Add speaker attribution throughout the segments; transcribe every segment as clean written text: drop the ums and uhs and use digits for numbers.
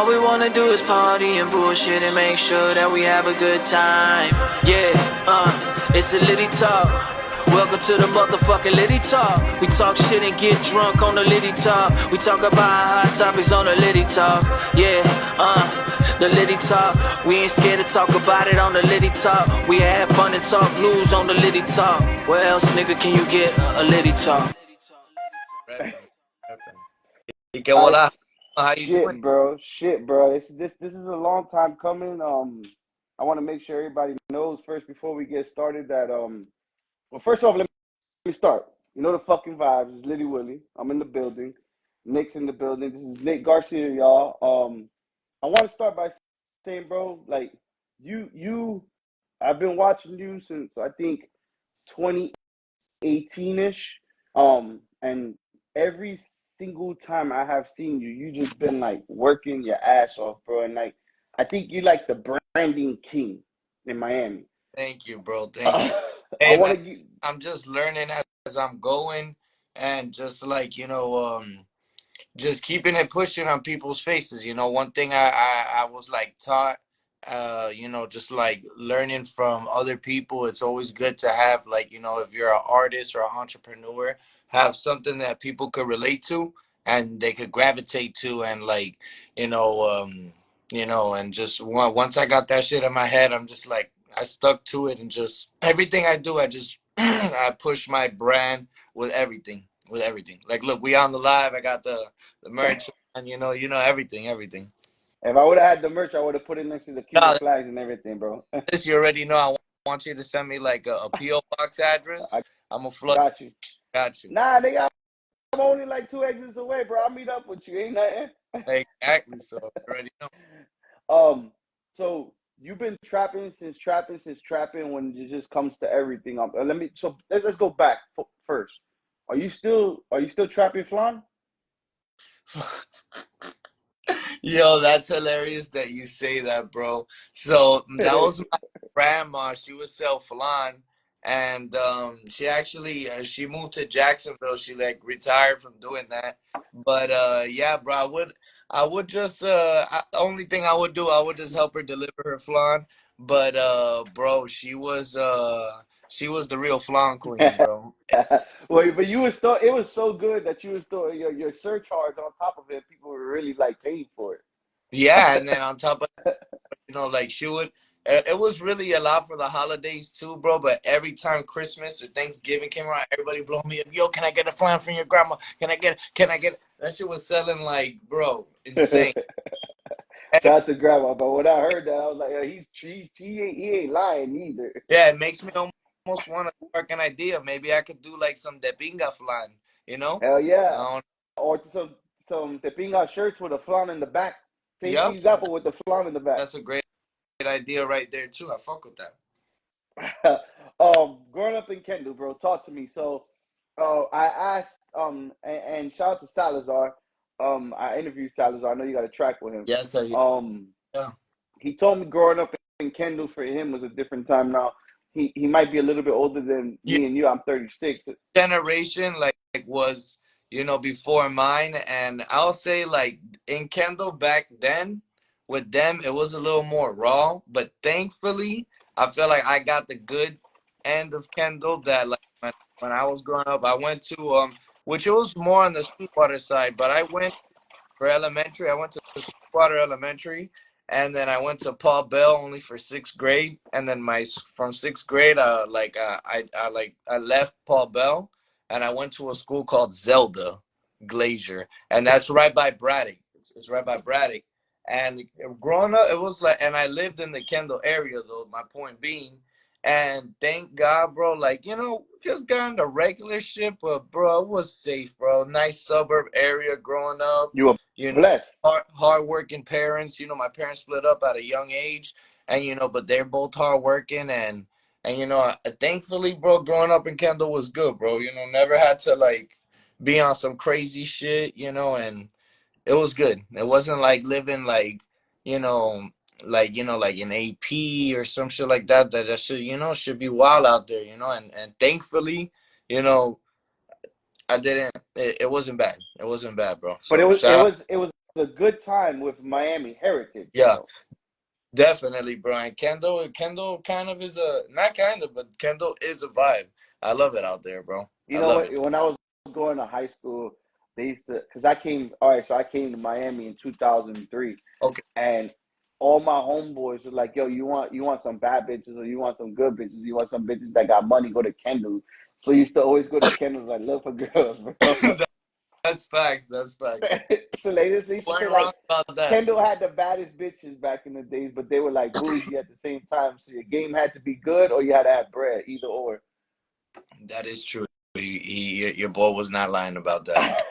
Speaker 1: All we wanna do is party and bullshit and make sure that we have a good time. Yeah, it's a Litty Talk. Welcome to the motherfucking Litty Talk. We talk shit and get drunk on the Litty Talk. We talk about hot topics on the Litty Talk. Yeah, the Litty Talk. We ain't scared to talk about it on the Litty Talk. We have fun and talk news on the Litty Talk. Where else, nigga, can you get a Litty Talk?
Speaker 2: ¿Y qué bola? How you doing?
Speaker 3: Shit, bro. This is a long time coming. I want to make sure everybody knows first before we get started that well, first off, let me start. You know the fucking vibes. It's Litty Willie. I'm in the building. Nick's in the building. This is Nick Garcia, y'all. I want to start by saying, bro, like I've been watching you since I think 2018-ish. And every single time I have seen you, you just been like working your ass off, bro. And like, I think you like the branding king in Miami.
Speaker 2: Thank you, bro. Thank you. Hey, man, I'm just learning as I'm going, and just like, just keeping it pushing on people's faces. One thing I was like taught, just like learning from other people. It's always good to have, like, if you're an artist or an entrepreneur, have something that people could relate to and they could gravitate to, and like, and just once I got that shit in my head, I'm just like, I stuck to it, and just everything I do, I just I push my brand with everything. Like, look, we on the live. I got the merch, and everything.
Speaker 3: If I would have had the merch, I would have put it next to the Cuban flags and everything, bro.
Speaker 2: This you already know. I want you to send me like a PO box address. I'm a flood.
Speaker 3: Got you. Nah, nigga, I'm only like 2 exits away, bro. I'll meet up with you. Ain't nothing.
Speaker 2: Exactly. So you already know.
Speaker 3: So you've been trapping since trapping when it just comes to everything. Let's go back first. Are you still trapping flan?
Speaker 2: Yo, that's hilarious that you say that, bro. So that was my grandma. She would sell flan, and she actually she moved to Jacksonville. She like retired from doing that. But yeah, bro, I would just the only thing I would do, I would just help her deliver her flan. But bro, she was the real flan queen, bro.
Speaker 3: Well, but you was still, it was so good that you was still your surcharge on top of it. People were really like paying for it.
Speaker 2: Yeah, and then on top of like she would. It was really a lot for the holidays too, bro. But every time Christmas or Thanksgiving came around, everybody blow me up. Yo, can I get a flan from your grandma? Can I get? That shit was selling like, bro, insane.
Speaker 3: Shout out to grandma, but when I heard that, I was like, he ain't lying either.
Speaker 2: Yeah, it makes me almost want to spark an idea. Maybe I could do like some de pinga flan,
Speaker 3: Hell yeah. Or some de pinga shirts with a flan in the back. Same example with the flan in the back.
Speaker 2: That's a great idea right there too. I fuck with
Speaker 3: that. Growing up in Kendall, bro, talk to me. So I asked and shout out to Salazar. I interviewed Salazar. I know you got a track with him.
Speaker 2: Yes, sir.
Speaker 3: Yeah. He told me growing up in Kendall for him was a different time. Now he might be a little bit older than me and you. I'm 36.
Speaker 2: Generation like was before mine, and I'll say like in Kendall back then, with them it was a little more raw. But thankfully, I feel like I got the good end of Kendall. That like when I was growing up, I went to which it was more on the Sweetwater side, but I went for elementary. I went to Sweetwater Elementary, and then I went to Paul Bell only for 6th grade, and then from 6th grade, I left Paul Bell, and I went to a school called Zelda Glacier, and that's right by Braddock. It's right by Braddock. And growing up, it was like, and I lived in the Kendall area though. My point being. And thank God, bro, like, just got into regular shit, but, bro, it was safe, bro. Nice suburb area growing up.
Speaker 3: You were blessed.
Speaker 2: Hard-working parents. My parents split up at a young age, and, but they're both hard-working. And thankfully, bro, growing up in Kendall was good, bro. Never had to, like, be on some crazy shit, and it was good. It wasn't like living, like, like in AP or some shit like that should be wild out there, and thankfully, I didn't. It wasn't bad. It wasn't bad, bro.
Speaker 3: So, but it was a good time with Miami heritage,
Speaker 2: Yeah, definitely, Brian. Kendall kind of is a not kind of, but Kendall is a vibe. I love it out there, bro.
Speaker 3: You
Speaker 2: I
Speaker 3: know
Speaker 2: love
Speaker 3: what?
Speaker 2: it.
Speaker 3: When I was going to high school, they used to, because I came, all right, so I came to Miami in 2003,
Speaker 2: Okay.
Speaker 3: and all my homeboys were like, yo, you want some bad bitches, or you want some good bitches, you want some bitches that got money, go to Kendall. So I used to always go to Kendall, like, look for girls, bro.
Speaker 2: That's facts. That's facts.
Speaker 3: So they used to say,
Speaker 2: Weren't
Speaker 3: like,
Speaker 2: wrong about that.
Speaker 3: Kendall had the baddest bitches back in the days, but they were like bougie at the same time. So your game had to be good, or you had to have bread, either or.
Speaker 2: That is true. Your boy was not lying about that.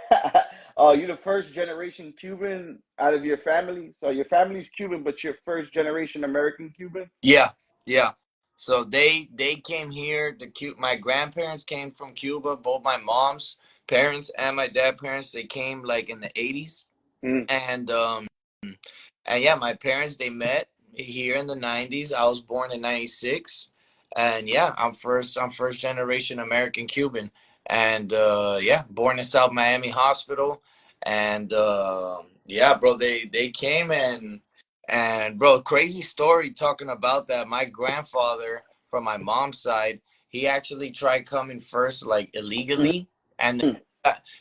Speaker 3: Oh, you're the first generation Cuban out of your family. So your family's Cuban, but you're first generation American Cuban.
Speaker 2: Yeah, yeah. So they came here. My grandparents came from Cuba. Both my mom's parents and my dad's parents. They came like in the 80s,
Speaker 3: Mm.
Speaker 2: and and yeah, my parents they met here in the 90s. I was born in 96, and yeah, I'm first generation American Cuban, and yeah, born in South Miami Hospital, and yeah, bro, they came and bro, crazy story talking about that. My grandfather from my mom's side, he actually tried coming first like illegally, and
Speaker 3: Mm.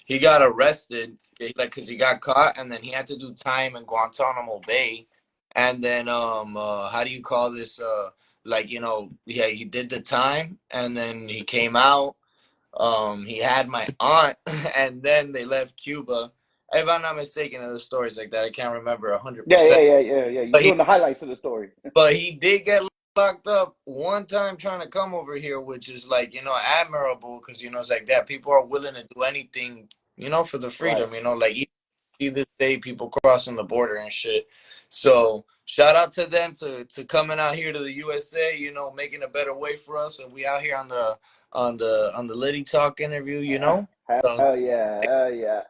Speaker 2: he got arrested like because he got caught, and then he had to do time in Guantanamo Bay, and then how do you call this like yeah, he did the time, and then he came out. He had my aunt, and then they left Cuba. If I'm not mistaken, the stories like that. I can't remember hundred
Speaker 3: Yeah, yeah,
Speaker 2: percent.
Speaker 3: yeah, yeah, yeah. You're
Speaker 2: But he
Speaker 3: doing the highlights of the story.
Speaker 2: but he did get locked up one time trying to come over here, which is like, admirable because, it's like that. People are willing to do anything, for the
Speaker 3: Right.
Speaker 2: freedom, like you see this day people crossing the border and shit. So shout out to them to coming out here to the USA, making a better way for us. And we out here on the Litty Talk interview, So
Speaker 3: Hell yeah, hell yeah.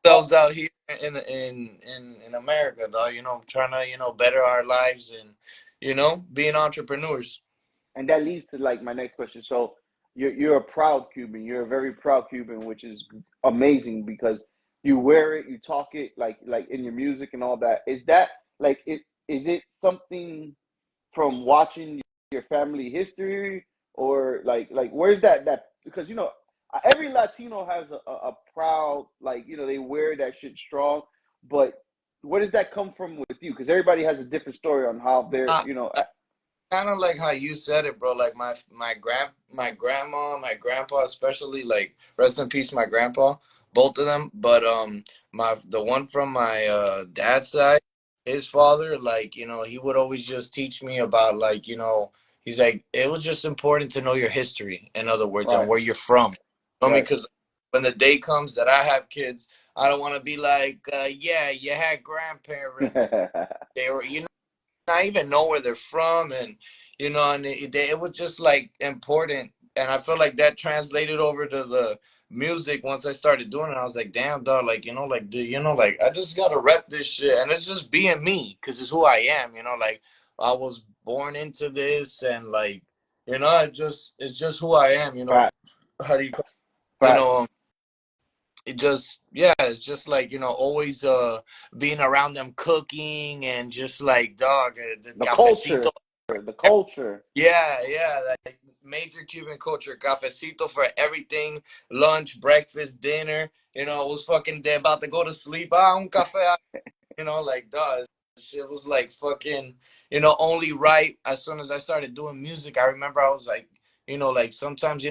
Speaker 3: Oh,
Speaker 2: themselves out here in America, though, trying to, better our lives and, being entrepreneurs.
Speaker 3: and that leads to like my next question. So you're a proud Cuban. You're a very proud Cuban, which is amazing because you wear it, you talk it like in your music and all that. Is that like it? Is it something from watching your family history, or like where's that because every Latino has a proud, like, they wear that shit strong, but where does that come from with you? Because everybody has a different story on how they're
Speaker 2: Uh, Kind of like how you said it, bro. Like my grandma, my grandpa, especially, like, rest in peace, my grandpa, both of them. But the one from my dad's side, his father, like, he would always just teach me about, like, he's like, it was just important to know your history, in other words, and
Speaker 3: right,
Speaker 2: where you're from.
Speaker 3: right.
Speaker 2: Because when the day comes that I have kids, I don't want to be like, yeah, you had grandparents. They were, not even know where they're from, and and it was just like important, and I feel like that translated over to the music once I started doing it. I was like, damn, dog, like, like, dude, like, I just gotta rep this shit, and it's just being me because it's who I am, like, I was born into this, and, like, it's just who I am,
Speaker 3: Fact,
Speaker 2: how do you call you
Speaker 3: fact.
Speaker 2: know it just, yeah, it's just like, always being around them cooking, and just like, dog, the
Speaker 3: The culture,
Speaker 2: cafecito.
Speaker 3: the culture.
Speaker 2: Yeah, yeah, like major Cuban culture, cafecito for everything, lunch, breakfast, dinner. I was fucking dead about to go to sleep. Un café, like, dog, shit was like fucking, only right. As soon as I started doing music, I remember I was like, like, sometimes,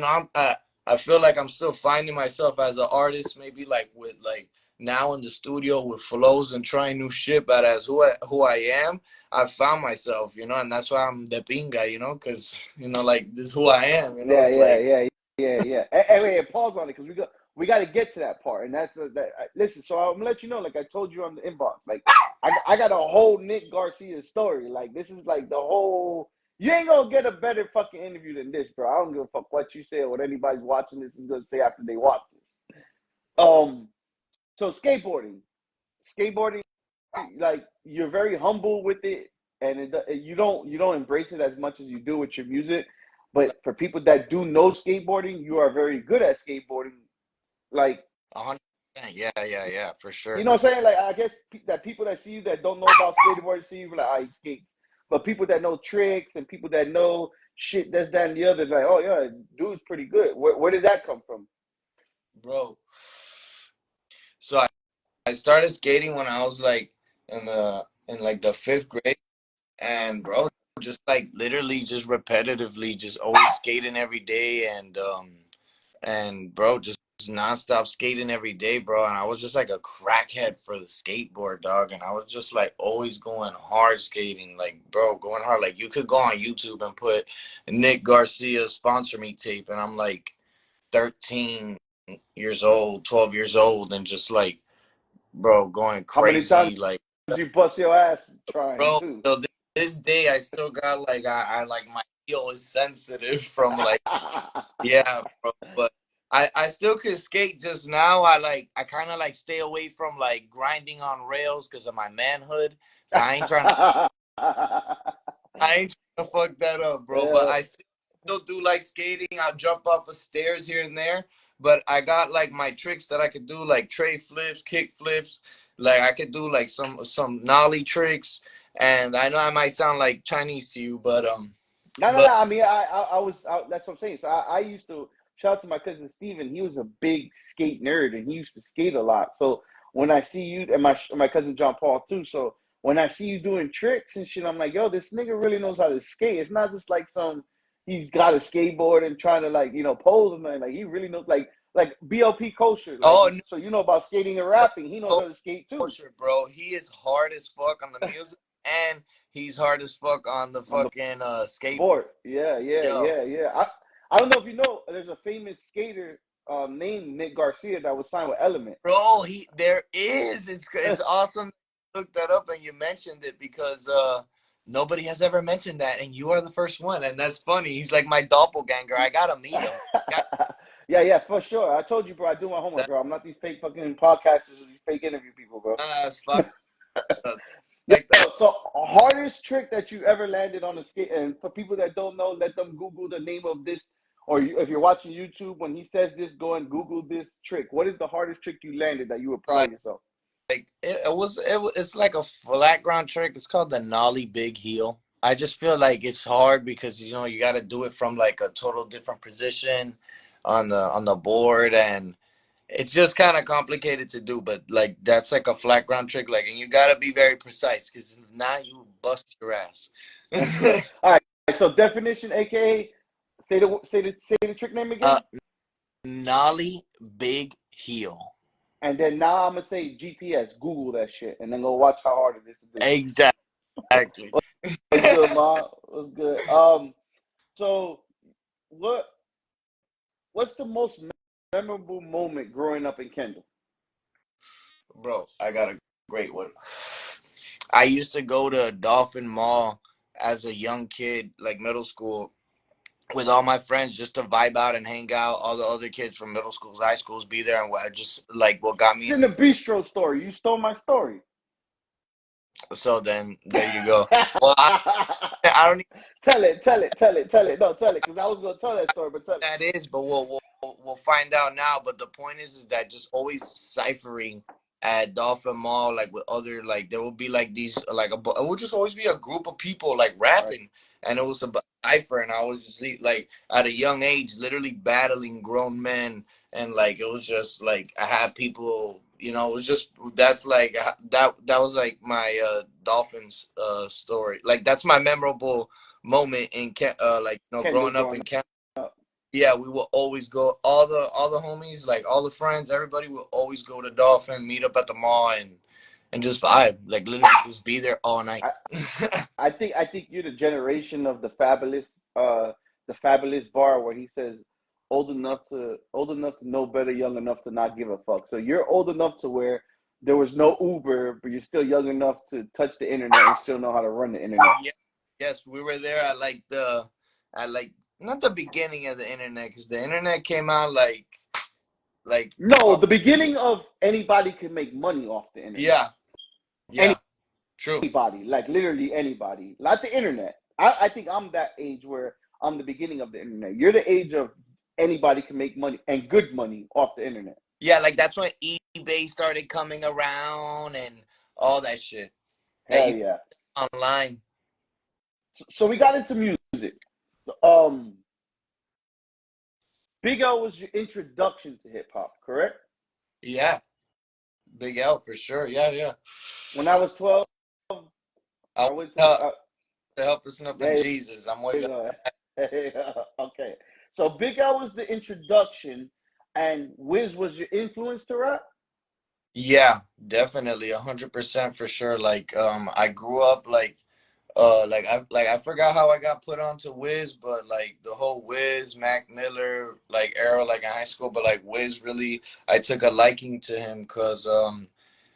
Speaker 2: I feel like I'm still finding myself as an artist, maybe like with like now in the studio with flows and trying new shit, but as who I am, I found myself, and that's why I'm the pinga, because, like, this is who I am,
Speaker 3: Yeah,
Speaker 2: it's
Speaker 3: yeah,
Speaker 2: like,
Speaker 3: yeah, yeah, yeah. Hey, wait, pause on it because we got to get to that part, and that's listen. So I'm gonna let you know, like I told you on the inbox, like I got a whole Nick Garcia story. Like this is like the whole. You ain't gonna get a better fucking interview than this, bro. I don't give a fuck what you say or what anybody's watching this is gonna say after they watch this. So skateboarding, like you're very humble with it, and you don't embrace it as much as you do with your music. But for people that do know skateboarding, you are very good at skateboarding. Like
Speaker 2: 100%. Yeah, for sure.
Speaker 3: You know what I'm saying? Like, I guess that people that see you that don't know about skateboarding see you like, ah, he skates. But people that know tricks and people that know shit, that's that and the other, like, oh yeah, dude's pretty good. Where did that come from?
Speaker 2: Bro. So I started skating when I was like in like the fifth grade, and bro, just like literally just repetitively, just always skating every day, and bro, just nonstop skating every day, bro. And I was just like a crackhead for the skateboard, dog. And I was just like always going hard skating, like bro, going hard. Like you could go on YouTube and put Nick Garcia sponsor me tape, and I'm like 13 years old, 12 years old, and just like bro, going
Speaker 3: How many times
Speaker 2: crazy, like
Speaker 3: you bust your ass trying
Speaker 2: bro.
Speaker 3: too?
Speaker 2: So this day, I still got like I like my heel is sensitive from like yeah, bro. But I still could skate. Just now, I kind of like stay away from like grinding on rails because of my manhood. So I ain't trying to fuck that up, bro. But
Speaker 3: Yeah.
Speaker 2: I still do like skating. I'll jump off of stairs here and there. But I got like my tricks that I could do, like tray flips, kick flips. Like I could do like some nollie tricks. And I know I might sound like Chinese to you,
Speaker 3: No.
Speaker 2: but
Speaker 3: I mean, that's what I'm saying. So I used to shout out to my cousin Steven. He was a big skate nerd, and he used to skate a lot. So when I see you and my cousin John Paul too. So when I see you doing tricks and shit, I'm like, yo, this nigga really knows how to skate. It's not just like he's got a skateboard and trying to like pose and nothing. Like he really knows like BLP Kosher. Like
Speaker 2: oh
Speaker 3: so you know about skating and rapping. He knows
Speaker 2: no,
Speaker 3: how to skate too.
Speaker 2: Kosher, bro. He is hard as fuck on the music, and he's hard as fuck on the
Speaker 3: On the
Speaker 2: fucking skate.
Speaker 3: board. Yeah.
Speaker 2: Yo,
Speaker 3: I don't know if you know, there's a famous skater named Nick Garcia that was signed with Element.
Speaker 2: bro, there is. It's awesome. To look that up and you mentioned it because nobody has ever mentioned that, and you are the first one, and that's funny. He's like my doppelganger. I gotta meet him.
Speaker 3: Yeah, for sure. I told you, bro. I do my homework,
Speaker 2: That,
Speaker 3: bro. I'm not these fake fucking podcasters or these fake interview people, bro.
Speaker 2: that's fuck.
Speaker 3: Yo,
Speaker 2: Like that.
Speaker 3: so hardest trick that you ever landed on a skate, and for people that don't know, let them Google the name of this, or if you're watching YouTube, when he says this, go and Google this trick. What is the hardest trick you landed that you were proud of yourself?
Speaker 2: Like it's like a flat ground trick. It's called the nollie big heel. I just feel like it's hard because you got to do it from like a total different position on the board, and it's just kind of complicated to do. But like that's like a flat ground trick, like, and you got to be very precise because now you bust your ass.
Speaker 3: All right. So definition, aka, say the trick name
Speaker 2: uh,
Speaker 3: again.
Speaker 2: nollie big heel.
Speaker 3: And then now I'm gonna say GTS. Google that shit, and then go watch how hard it is to do.
Speaker 2: Exactly.
Speaker 3: What's good, Ma? What's good? So what what's the most memorable moment growing up in Kendall?
Speaker 2: Bro, I got a great one. I used to go to Dolphin Mall as a young kid, like middle school, with all my friends just to vibe out and hang out. All the other kids from middle schools, high schools be there, and I just like what got
Speaker 3: It's
Speaker 2: me.
Speaker 3: in the bistro story. You stole my story.
Speaker 2: So then there you go. Well, I don't even
Speaker 3: Tell it. No, tell it, because I was gonna tell that story, but tell
Speaker 2: know
Speaker 3: it.
Speaker 2: what that is, but we'll find out now. But the point is that just always ciphering at Dolphin Mall, like with other, like there will be like these, like it would just always be a group of people like
Speaker 3: Right.
Speaker 2: rapping, and it was a cipher, and I was just like at a young age, literally battling grown men, and like it was just like I had people, it was just that's like that was like my Dolphins story, like that's my memorable moment in like
Speaker 3: Kendall
Speaker 2: growing up
Speaker 3: growing
Speaker 2: in Canada.
Speaker 3: up.
Speaker 2: Yeah, we will always go. All the homies, like all the friends, everybody will always go to Dolphin, meet up at the mall, and just vibe. Like literally, just be there all night.
Speaker 3: I, I think you're the generation of the fabulous bar where he says old enough to know better, young enough to not give a fuck. So you're old enough to where there was no Uber, but you're still young enough to touch the internet and still know how to run the internet.
Speaker 2: Yeah, yes, we were there at at like not the beginning of the internet because the internet came out like
Speaker 3: No, the beginning of anybody can make money off the internet.
Speaker 2: yeah, true.
Speaker 3: Anybody, like literally anybody, not the internet. I think I'm that age where I'm the beginning of the internet. You're the age of anybody can make money and good money off the internet.
Speaker 2: Yeah, like that's when eBay started coming around and all that shit that
Speaker 3: Hell
Speaker 2: you
Speaker 3: yeah.
Speaker 2: online.
Speaker 3: So we got into music. Um, Big L was your introduction to hip hop, correct?
Speaker 2: Yeah, Big L for sure. Yeah, yeah.
Speaker 3: When I was 12,
Speaker 2: I
Speaker 3: I went to
Speaker 2: help to help us snuffing
Speaker 3: there
Speaker 2: Jesus. I'm with
Speaker 3: you
Speaker 2: you.
Speaker 3: go. Okay. So Big L was the introduction, and Wiz was your influence to rap.
Speaker 2: Yeah, definitely, 100% for sure. Like, I grew up like I forgot how I got put onto Wiz, but like the whole Wiz, Mac Miller like era, like in high school, but like Wiz really, I took a liking to him because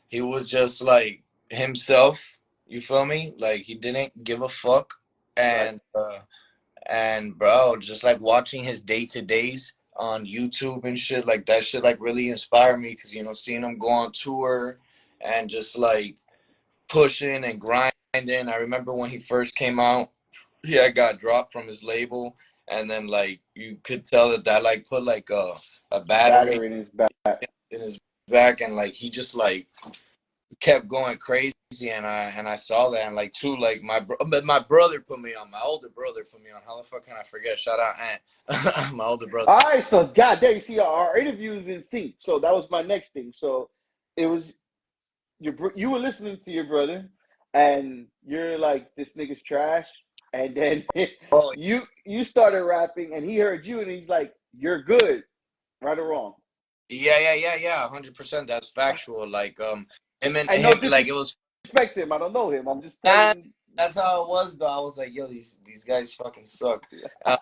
Speaker 2: he was just like himself. You feel me? Like he didn't give a fuck,
Speaker 3: Right.
Speaker 2: and bro, just like watching his day to days on YouTube and shit, like that shit like really inspired me because you know seeing him go on tour and just like pushing and grinding. I remember when he first came out, he had got dropped from his label, and then like you could tell that like put like a battery
Speaker 3: Battery in his back.
Speaker 2: in his back, and like he just like kept going crazy, and I saw that, and like too like my brother put me on, my older brother put me on. How the fuck can I forget? Shout out Aunt, my older brother.
Speaker 3: All right, so goddamn, you see, our interview is in sync. So that was my next thing. So it was you were listening to your brother, and you're like, this nigga's trash, and then
Speaker 2: Oh
Speaker 3: you started rapping, and he heard you, and he's like, you're good, right or wrong.
Speaker 2: yeah, 100%. That's factual. Like him and
Speaker 3: I know
Speaker 2: him like it
Speaker 3: disrespect
Speaker 2: was.
Speaker 3: him. I don't know him. I'm just
Speaker 2: Nah,
Speaker 3: telling.
Speaker 2: that's how it was though. I was like, yo, these guys fucking suck. Uh,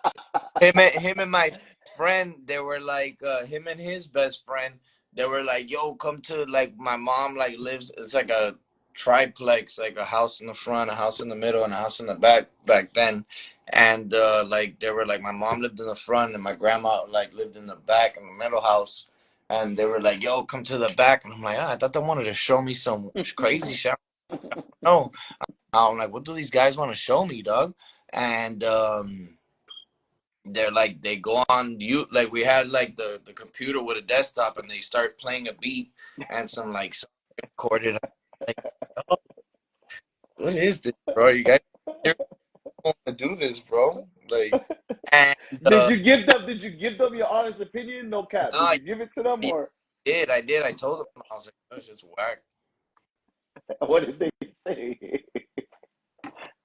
Speaker 2: him and my friend, they were like him and his best friend, they were like, yo, come to like my mom like lives, it's like a triplex, like a house in the front, a house in the middle, and a house in the back then. And like they were like my mom lived in the front and my grandma like lived in the back in the middle house. And they were like, yo, come to the back. And I'm like, I thought they wanted to show me some crazy shit. No. I'm like, what do these guys want to show me, dog? And they're like, they go on you like we had like the computer with a desktop, and they start playing a beat and some like recorded. Like, oh, what is this, bro? You guys want to do this, bro? Like, and
Speaker 3: Did you give them your honest opinion? No cap.
Speaker 2: no,
Speaker 3: Did you give it to them, or
Speaker 2: I did. I told them, I was like, that's just whack.
Speaker 3: what did they say?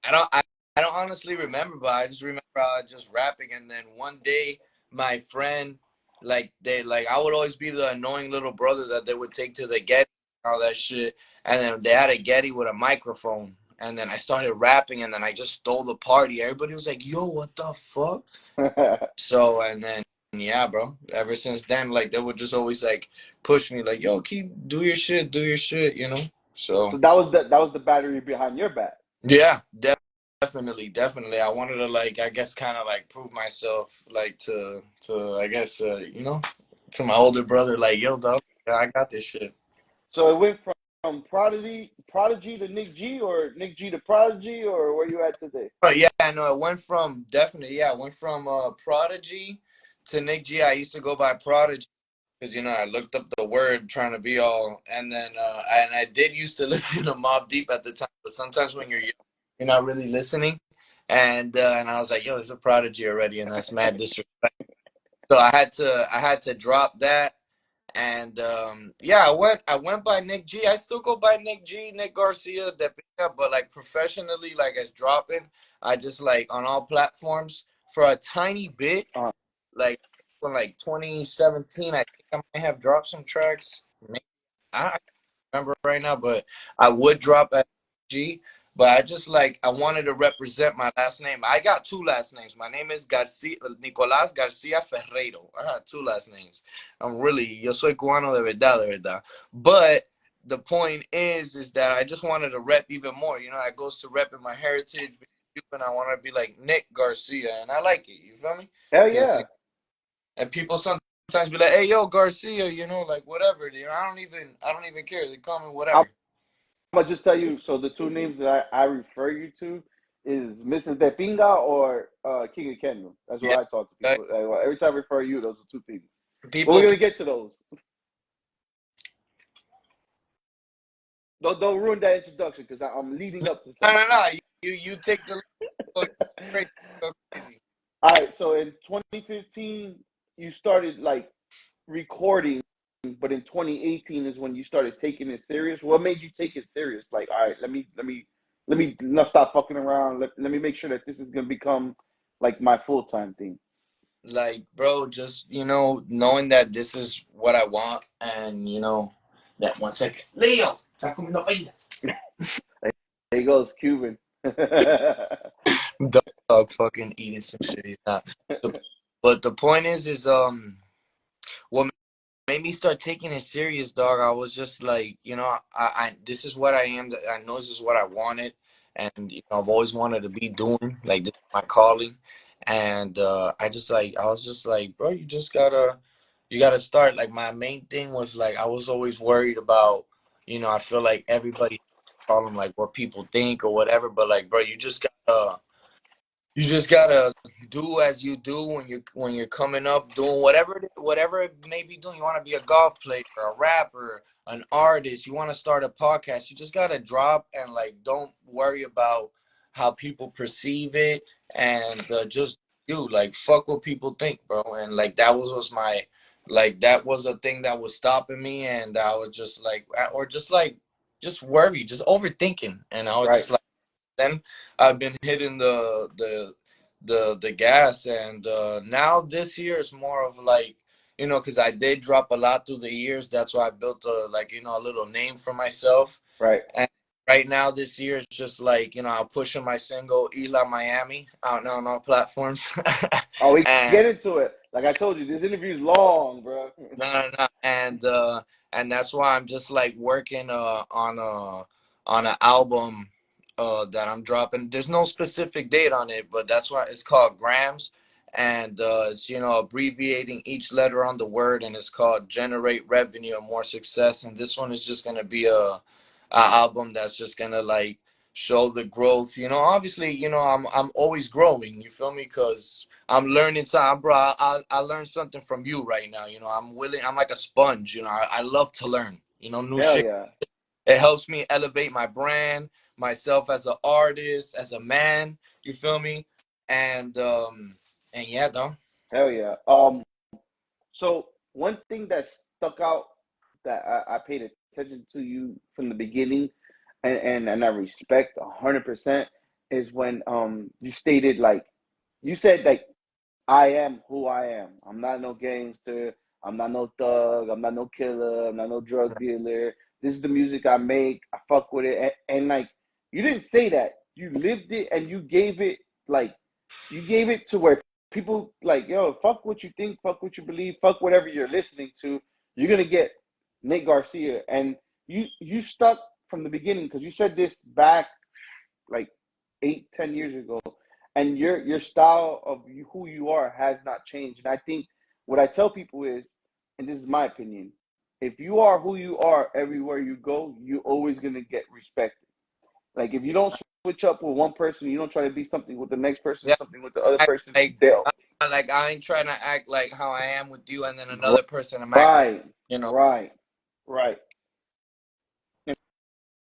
Speaker 2: I don't I, I don't honestly remember, but I just remember just rapping, and then one day my friend, like they like I would always be the annoying little brother that they would take to the Getty and all that shit, and then they had a Getty with a microphone, and then I started rapping, and then I just stole the party. Everybody was like, "Yo, what the fuck?" So and then yeah, bro. Ever since then, like they would just always like push me, like, "Yo, keep do your shit," you know.
Speaker 3: So
Speaker 2: So
Speaker 3: that was the battery behind your back.
Speaker 2: yeah, definitely, definitely. I wanted to like, I guess, kind of like prove myself, like to I guess, to my older brother, like, yo, dog, yeah, I got this shit.
Speaker 3: So it went from Prodigy to Nick G, or Nick G to Prodigy, or where you at today?
Speaker 2: But yeah, I know it went from definitely, yeah, it went from Prodigy to Nick G. I used to go by Prodigy because I looked up the word trying to be all, and then and I did used to listen to Mob Deep at the time, but sometimes when you're young, you're not really listening, and I was like, yo, it's a Prodigy already, and that's mad disrespect. So I had to drop that, and yeah, I went by Nick G. I still go by Nick G, Nick Garcia, Depina, but like professionally, like as dropping, I just like on all platforms for a tiny bit,
Speaker 3: Uh,
Speaker 2: like from like 2017. I think I might have dropped some tracks. Maybe, I don't remember right now, but I would drop at G. But I just like I wanted to represent my last name. I got two last names. My name is Garcia Nicolás Garcia Ferreiro. I got two last names. Yo soy cubano de verdad, de verdad. But the point is that I just wanted to rep even more. That goes to repping my heritage, and I want to be like Nick Garcia, and I like it. You feel me?
Speaker 3: hell
Speaker 2: Because
Speaker 3: yeah.
Speaker 2: and people sometimes be like, "Hey, yo, Garcia," like whatever. I don't even care. They call me
Speaker 3: I'm
Speaker 2: whatever.
Speaker 3: gonna just tell you. So the two names that I refer you to is Mrs. Depinga or King of Kendall. That's
Speaker 2: Yeah,
Speaker 3: what I talk to
Speaker 2: like,
Speaker 3: people. Every time I refer you, those are two things. But we're
Speaker 2: people
Speaker 3: gonna get to those. don't ruin that introduction because I'm leading
Speaker 2: No,
Speaker 3: up to
Speaker 2: no,
Speaker 3: something.
Speaker 2: no. You take the go crazy, go crazy.
Speaker 3: All right, so in 2015 you started like recording, but in 2018 is when you started taking it serious. What made you take it serious? Like, all right, let me not stop fucking around. Let me make sure that this is gonna become like my full time thing.
Speaker 2: Like, bro, just knowing that this is what I want, and that 1 second, Leo, está comiendo paella.
Speaker 3: There he goes, Cuban.
Speaker 2: Dog fucking eating some shit. He's not. But the point is what made me start taking it serious, dog. I was just like, I this is what I am. I know this is what I wanted, and I've always wanted to be doing. Like, this is my calling, and I was just like, bro, you gotta start. Like, my main thing was like, I was always worried about, I feel like everybody problem like what people think or whatever, but like, bro, you just gotta do as you do when you're coming up, doing whatever it may be doing. You want to be a golf player, a rapper, an artist. You want to start a podcast. You just gotta drop and like don't worry about how people perceive it, and just you like fuck what people think, bro. And like that was a thing that was stopping me, and I was just like, or just worry, just overthinking, and I was
Speaker 3: Right.
Speaker 2: just like. Then I've been hitting the gas, and now this year is more of like, because I did drop a lot through the years. That's why I built a little name for myself.
Speaker 3: Right.
Speaker 2: And right now this year is just like, I'm pushing my single Ela Miami out now on all platforms.
Speaker 3: Oh, we
Speaker 2: And
Speaker 3: get into it. Like I told you, this interview's long, bro.
Speaker 2: no. And that's why I'm just like working on an album that I'm dropping. There's no specific date on it, but that's why it's called Grams, and it's abbreviating each letter on the word, and it's called Generate Revenue and More Success. And this one is just gonna be a album that's just gonna like show the growth. Obviously, I'm always growing. You feel me? Because I'm learning something, bro. I learned something from you right now. I'm willing. I'm like a sponge. I love to learn. New
Speaker 3: Hell
Speaker 2: shit.
Speaker 3: yeah.
Speaker 2: It helps me elevate my brand, myself as an artist, as a man. You feel me? And yeah, though.
Speaker 3: Hell yeah. So one thing that stuck out that I paid attention to you from the beginning, and I respect 100% is when you stated like you said like I am who I am. I'm not no gangster. I'm not no thug. I'm not no killer. I'm not no drug dealer. This is the music I make. I fuck with it. And like, you didn't say that. You lived it and like, you gave it to where people like, yo, fuck what you think, fuck what you believe, fuck whatever you're listening to. You're going to get Nick Garcia. And you stuck from the beginning because you said this back like 8, 10 years ago, and your style of who you are has not changed. And I think what I tell people is, and this is my opinion, if you are who you are everywhere you go, you're always gonna get respected. Like if you don't switch up with one person, you don't try to be something with the next person,
Speaker 2: Yeah.
Speaker 3: something with the other
Speaker 2: I,
Speaker 3: person,
Speaker 2: like,
Speaker 3: they'll
Speaker 2: I ain't trying to act like how I am with you, and then another person I'm acting.
Speaker 3: right, right, right.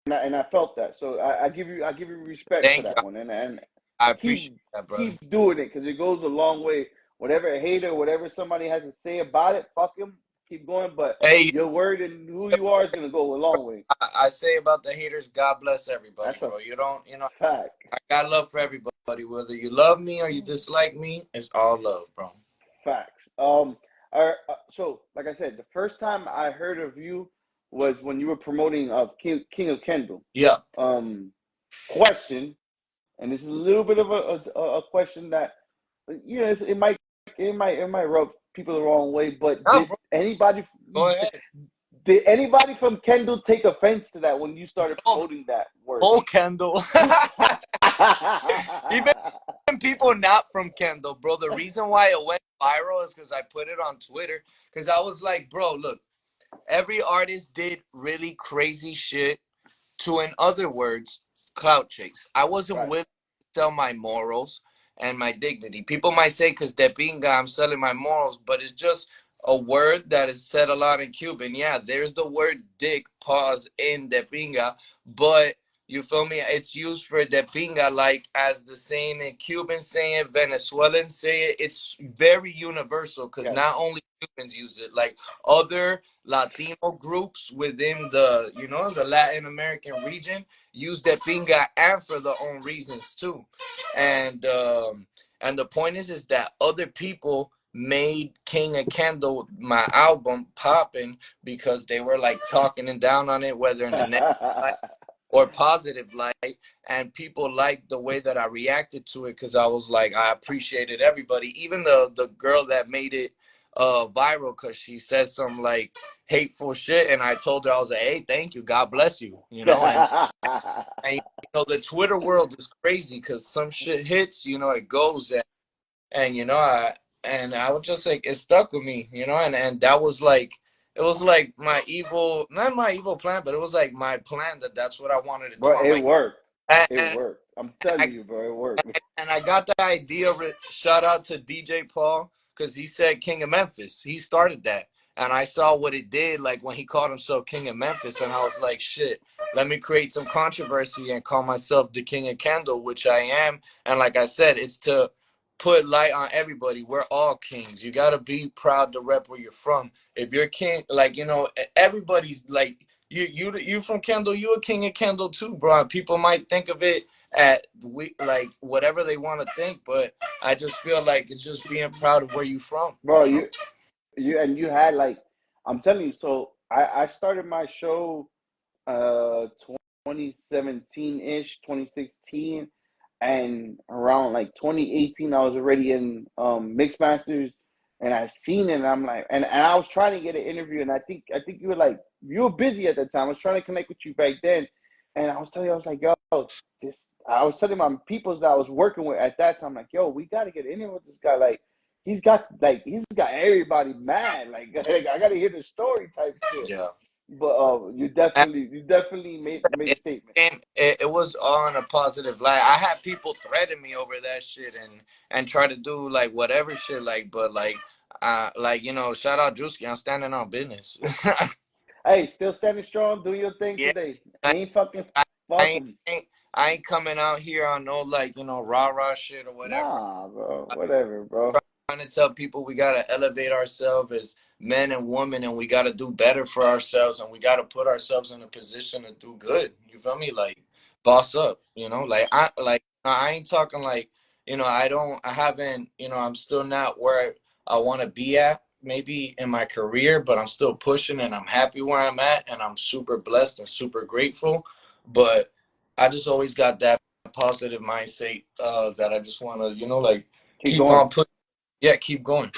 Speaker 3: And I felt that, so I give you respect for
Speaker 2: Thank you.
Speaker 3: that one, and
Speaker 2: I appreciate
Speaker 3: keep
Speaker 2: that, brother.
Speaker 3: keep doing it because it goes a long way. Whatever a hater, whatever somebody has to say about it, fuck him. Keep going, but
Speaker 2: Hey,
Speaker 3: your word and who you are is gonna go a long way.
Speaker 2: I say about the haters, God bless everybody,
Speaker 3: That's a
Speaker 2: bro. You don't,
Speaker 3: fact.
Speaker 2: I got love for everybody. Whether you love me or you dislike me, it's all love, bro.
Speaker 3: Facts. So like I said, the first time I heard of you was when you were promoting King of Kendall.
Speaker 2: Yeah.
Speaker 3: Question, and this is a little bit of a question that it might rub people the wrong way, but
Speaker 2: No, bro. Go ahead.
Speaker 3: did anybody from Kendall take offense to that when you started
Speaker 2: Oh,
Speaker 3: promoting that word?
Speaker 2: oh, Kendall. Even people not from Kendall, bro. The reason why it went viral is because I put it on Twitter. Because I was like, bro, look, every artist did really crazy shit to, in other words, clout chase. I wasn't
Speaker 3: Right.
Speaker 2: willing to sell my morals and my dignity. People might say because de pinga, I'm selling my morals, but it's just a word that is said a lot in Cuban. Yeah, there's the word dick, pause, in de pinga, but you feel me? It's used for de pinga, like as the saying in Cuban say it, Venezuelan say it. It's very universal because
Speaker 3: Yes.
Speaker 2: not only Cubans use it, like other Latino groups within the, the Latin American region use de pinga and for their own reasons too. And and the point is that other people made King of Kendall, my album, popping because they were like talking and down on it, whether in a negative light or positive light, and people liked the way that I reacted to it because I was like, I appreciated everybody, even the girl that made it viral because she said some like hateful shit, and I told her, I was like, hey, thank you, God bless you, and the Twitter world is crazy because some shit hits, it goes, and I was just like, it stuck with me, and that was like, it was like my evil, not my evil plan, but it was like my plan that's what I wanted to do.
Speaker 3: Bro,
Speaker 2: I'm
Speaker 3: it
Speaker 2: like,
Speaker 3: worked.
Speaker 2: and,
Speaker 3: It
Speaker 2: and
Speaker 3: worked. I'm telling you, bro, it worked.
Speaker 2: and I got the idea. Shout out to DJ Paul because he said King of Memphis. He started that, and I saw what it did. Like when he called himself King of Memphis, and I was like, shit. Let me create some controversy and call myself the King of Kendall, which I am. And like I said, it's to put light on everybody. We're all kings. You gotta be proud to rep where you're from. If you're king, like everybody's like you from Kendall. You a king of Kendall too, bro. People might think of it at like whatever they want to think, but I just feel like it's just being proud of where you from.
Speaker 3: Bro, you had like, I'm telling you, so I started my show 2017-ish, 2016, and around like 2018 I was already in Mix Masters, and I seen it, and I'm like, and I was trying to get an interview, and I think you were like, you were busy at that time. I was trying to connect with you back then, and I was telling you, I was like, yo, this I was telling my peoples that I was working with at that time, like, yo, we got to get an interview with this guy, like he's got everybody mad, like I got to hear the story type shit.
Speaker 2: Yeah.
Speaker 3: But you definitely made a
Speaker 2: it,
Speaker 3: statement.
Speaker 2: it was on a positive light. I had people threaten me over that shit and try to do like whatever shit, like, but like shout out Drewski, I'm standing on business.
Speaker 3: Hey, still standing strong, doing your thing
Speaker 2: Yeah,
Speaker 3: today.
Speaker 2: I,
Speaker 3: Ain't fucking
Speaker 2: I ain't,
Speaker 3: fucking.
Speaker 2: I ain't coming out here on no like rah shit or whatever.
Speaker 3: Nah, bro. Whatever, bro.
Speaker 2: Trying to tell people we gotta elevate ourselves as men and women, and we gotta do better for ourselves, and we gotta put ourselves in a position to do good. You feel me? Like boss up. I ain't talking like I haven't I'm still not where I want to be at maybe in my career, but I'm still pushing and I'm happy where I'm at, and I'm super blessed and super grateful. But I just always got that positive mindset that I just want to like
Speaker 3: Keep
Speaker 2: keep
Speaker 3: going.
Speaker 2: on pushing. Yeah, keep going.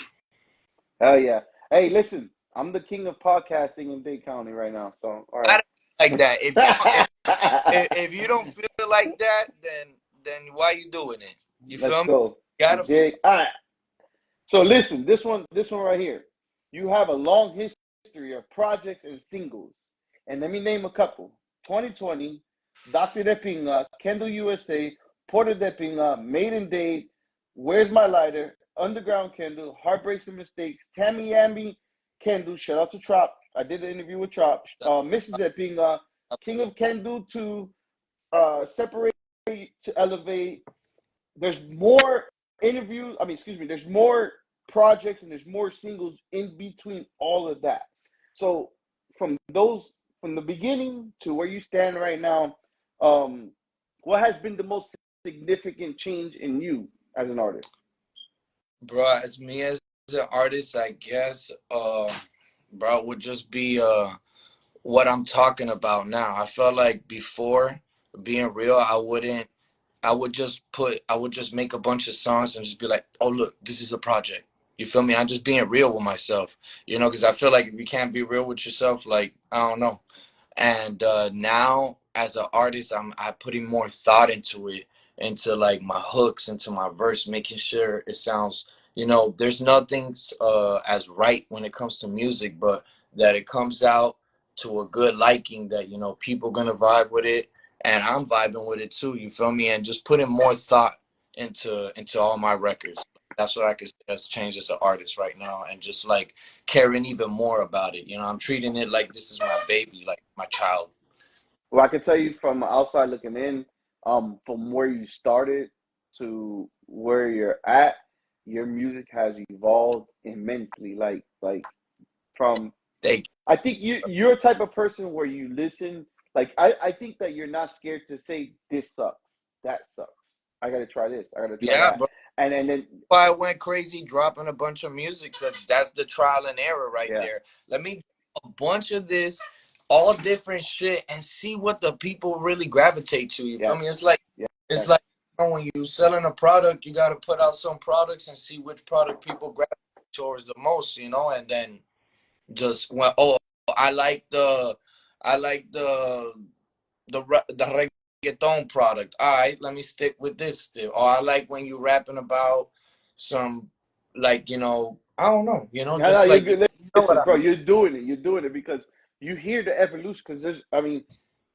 Speaker 3: Hell yeah. Hey, listen, I'm the king of podcasting in Dade County right now. So, all
Speaker 2: I
Speaker 3: right.
Speaker 2: don't like that. If you don't feel like that, then why you doing it? You
Speaker 3: Let's
Speaker 2: feel me?
Speaker 3: go.
Speaker 2: You
Speaker 3: You
Speaker 2: gotta
Speaker 3: dig? All right. So listen, this one right here. You have a long history of projects and singles, and let me name a couple: 2020, Doctor De Pinga, Kendall USA, Porter De Pinga, Maiden Date, Where's My Lighter, Underground Kendall, Heartbreaks and Mistakes, Tammy Yamby, Kendall. Shout out to Trop. I did an interview with Trop. Mrs. De Pinga, King of Kendall to Separate to Elevate. There's more interviews. I mean, excuse me. There's more projects and there's more singles in between all of that. So from from the beginning to where you stand right now, um, what has been the most significant change in you as an artist?
Speaker 2: bro. As me as an artist, I guess, bro, would just be what I'm talking about now. I felt like before, being real, I would just make a bunch of songs and just be like, oh look, this is a project. You feel me? I'm just being real with myself, because I feel like if you can't be real with yourself, like, I don't know. And now as an artist, I putting more thought into it, into like my hooks, into my verse, making sure it sounds, there's nothing as right when it comes to music, but that it comes out to a good liking, that people gonna vibe with it, and I'm vibing with it too. You feel me? And just putting more thought into all my records. That's what I could say has changed as an artist right now, and just like caring even more about it. You know, I'm treating it like this is my baby, like my child.
Speaker 3: Well, I can tell you from outside looking in, from where you started to where you're at, your music has evolved immensely. Like from
Speaker 2: Thank
Speaker 3: I think you're a type of person where you listen. Like I think that you're not scared to say this sucks, that sucks. I gotta try this. I gotta
Speaker 2: you.
Speaker 3: try
Speaker 2: Yeah,
Speaker 3: that.
Speaker 2: bro.
Speaker 3: And then
Speaker 2: Why I went crazy dropping a bunch of music, because that's the trial and error right
Speaker 3: yeah,
Speaker 2: there. Let me do a bunch of this, all different shit, and see what the people really gravitate to. You feel
Speaker 3: yes,
Speaker 2: me? It's like
Speaker 3: yes,
Speaker 2: it's like when you selling a product, you got to put out some products and see which product people gravitate towards the most. You know, and then just went, oh, I like the I like the reggaeton product. All right, let me stick with this still. Or I like when you rapping about some, like, I don't know,
Speaker 3: No, no,
Speaker 2: just
Speaker 3: you're
Speaker 2: like, you
Speaker 3: good.
Speaker 2: know what
Speaker 3: Listen,
Speaker 2: I
Speaker 3: bro,
Speaker 2: mean.
Speaker 3: you're doing it. You're doing it because you hear the evolution. Because there's, I mean,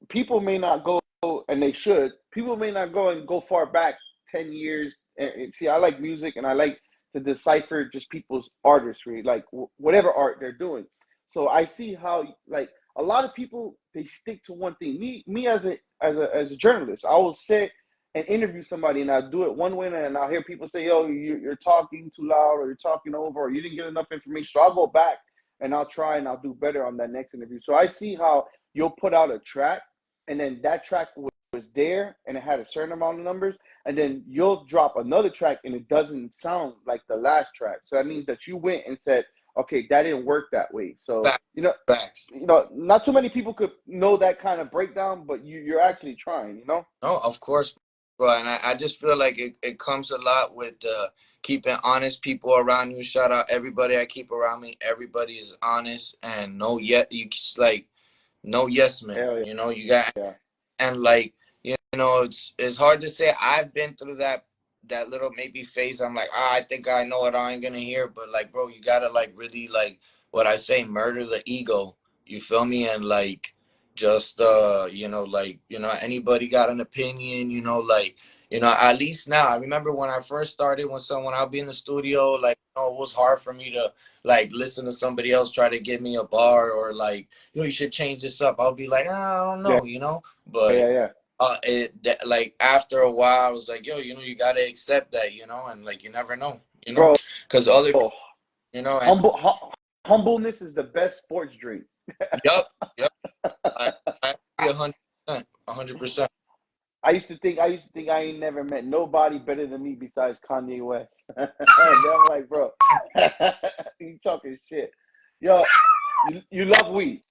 Speaker 3: people may not go, and they should. People may not go far back 10 years. And see, I like music, and I like to decipher just people's artistry, like whatever art they're doing. So I see how like a lot of people they stick to one thing. Me as a journalist, I will sit and interview somebody, and I'll do it one way, and I'll hear people say, "Yo, you're talking too loud, or you're talking over, or you didn't get enough information." So I'll go back and I'll try and I'll do better on that next interview. So I see how you'll put out a track, and then that track was there and it had a certain amount of numbers, and then you'll drop another track and it doesn't sound like the last track. So that means that you went and said, okay, that didn't work that way. So
Speaker 2: Facts. Facts.
Speaker 3: not too many people could know that kind of breakdown, but you're actually trying.
Speaker 2: No, of course, bro. And I just feel like it comes a lot with keeping honest people around you. Shout out everybody I keep around me. Everybody is honest and no yet you like no yes man.
Speaker 3: Hell
Speaker 2: You got.
Speaker 3: yeah.
Speaker 2: And like, it's hard to say. I've been through that little maybe phase. I'm like, I think I know what I ain't gonna hear, but like, bro, you gotta like really like what I say, murder the ego. You feel me? And like, just like, anybody got an opinion, like, at least now. I remember when I first started, when someone I'll be in the studio, like, it was hard for me to like listen to somebody else try to give me a bar or like, yo, you should change this up. I'll be like, I don't
Speaker 3: Yeah,
Speaker 2: know. But
Speaker 3: yeah.
Speaker 2: like after a while, I was like, yo, you gotta accept that, and like you never know,
Speaker 3: Bro,
Speaker 2: because other people, and
Speaker 3: humbleness is the best sports drink.
Speaker 2: yup, I agree 100%, 100%.
Speaker 3: I used to think I ain't never met nobody better than me besides Kanye West. And I'm like, bro, you talking shit. Yo, you love weed.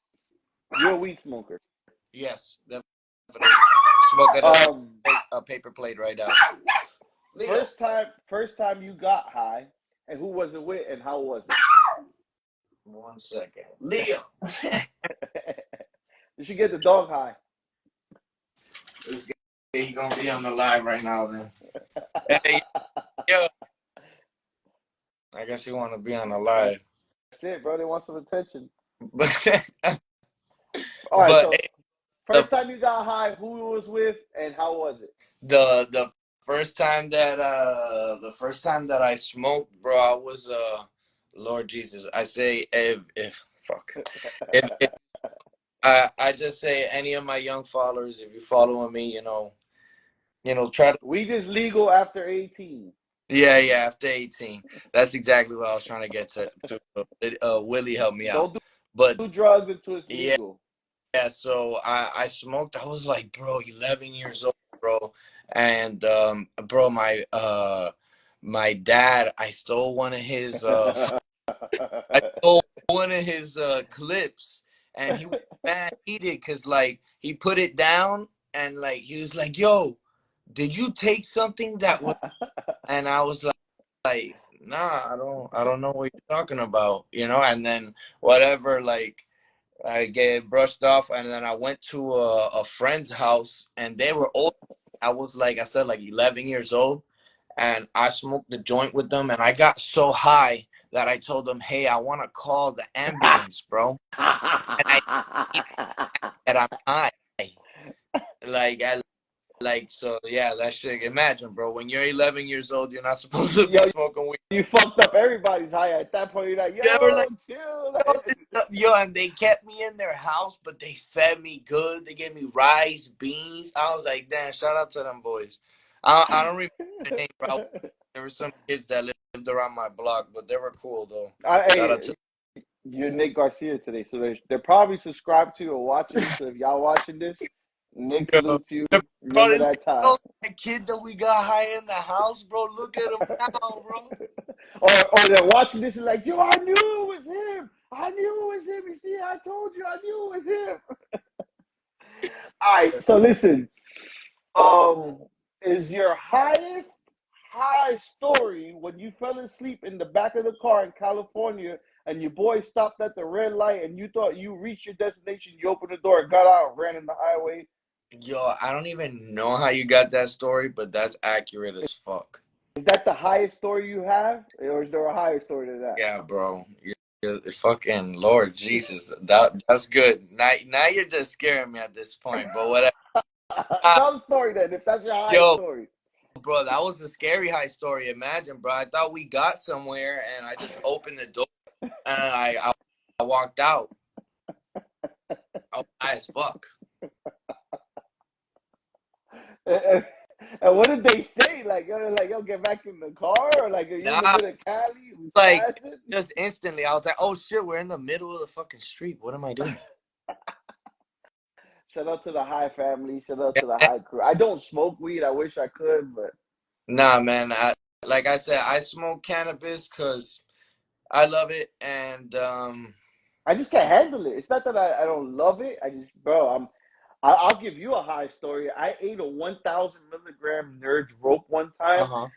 Speaker 3: You're a weed smoker.
Speaker 2: Yes, definitely. Smoking
Speaker 3: Um,
Speaker 2: a paper plate right now. Leo,
Speaker 3: first time you got high, and who was it with, and how was
Speaker 2: 1 second, Leo.
Speaker 3: it? You should get the dog high.
Speaker 2: This guy, he gonna be on the live right now, then. Hey, yo, I guess he want to be on the live.
Speaker 3: That's it, bro. They want some attention.
Speaker 2: but
Speaker 3: All right,
Speaker 2: but
Speaker 3: so first time you got high, who it was with, and how was it?
Speaker 2: the first time that I smoked, bro, I was Lord Jesus. I say if fuck if I just say any of my young followers, if you're following me, try to.
Speaker 3: Weed is legal after 18.
Speaker 2: Yeah, after 18. That's exactly what I was trying to get to. Willie helped me out,
Speaker 3: Don't
Speaker 2: but
Speaker 3: do drugs until it's
Speaker 2: yeah.
Speaker 3: legal.
Speaker 2: Yeah, so I smoked. I was like, bro, 11 years old, bro. And bro, my dad, I stole one of his I stole one of his clips, and he was mad heated because like he put it down and like he was like, "Yo, did you take something that was?" And I was like, "Nah, I don't know what you're talking about," And then whatever, like. I get brushed off, and then I went to a friend's house, and they were old. I was like I said, like 11 years old, and I smoked the joint with them, and I got so high that I told them, "Hey, I want to call the ambulance, bro." And I that I'm high, like Like, so yeah, that shit. Imagine, bro, when you're 11 years old, you're not supposed to be
Speaker 3: Yo,
Speaker 2: smoking weed.
Speaker 3: you fucked up everybody's high. At that point, you're like,
Speaker 2: They were
Speaker 3: yo,
Speaker 2: like,
Speaker 3: chill.
Speaker 2: yo, and they kept me in their house, but they fed me good. They gave me rice, beans. I was like, damn, shout out to them boys. I don't remember their name, bro. There were some kids that lived around my block, but they were cool though. Shout out
Speaker 3: Hey,
Speaker 2: to
Speaker 3: you're Nick Garcia today, so they're probably subscribed to you or watching. So if y'all watching this, Nick
Speaker 2: them.
Speaker 3: salutes you.
Speaker 2: Bro,
Speaker 3: Remember that time.
Speaker 2: that kid that we got high in the house, bro. Look at him now, bro.
Speaker 3: Or they're watching this and like, yo, I knew it was him. I knew it was him. You see, I told you, I knew it was him. All right, so listen. Is your highest high story when you fell asleep in the back of the car in California and your boy stopped at the red light and you thought you reached your destination? You opened the door, got out, ran in the highway.
Speaker 2: Yo, I don't even know how you got that story, but that's accurate as fuck.
Speaker 3: Is that the highest story you have, or is there a higher story to that?
Speaker 2: Yeah, bro. You're fucking Lord Jesus. That's good. Now you're just scaring me at this point, but whatever.
Speaker 3: Tell the story then, if that's your highest
Speaker 2: Yo,
Speaker 3: story.
Speaker 2: bro, that was a scary high story. Imagine, bro. I thought we got somewhere, and I just opened the door, and I walked out. I was high as fuck.
Speaker 3: And what did they say? Like, yo, get back in the car, or like, are you in a bit of Cali?
Speaker 2: Like, just instantly, I was like, oh shit, we're in the middle of the fucking street. What am I doing?
Speaker 3: Shout out to the High family. Shout out to the High crew. I don't smoke weed. I wish I could, but
Speaker 2: Nah, man. Like I said, I smoke cannabis because I love it, and
Speaker 3: I just can't handle it. It's not that I don't love it. I just, bro, I'll give you a high story. I ate a 1,000 milligram Nerds rope one time.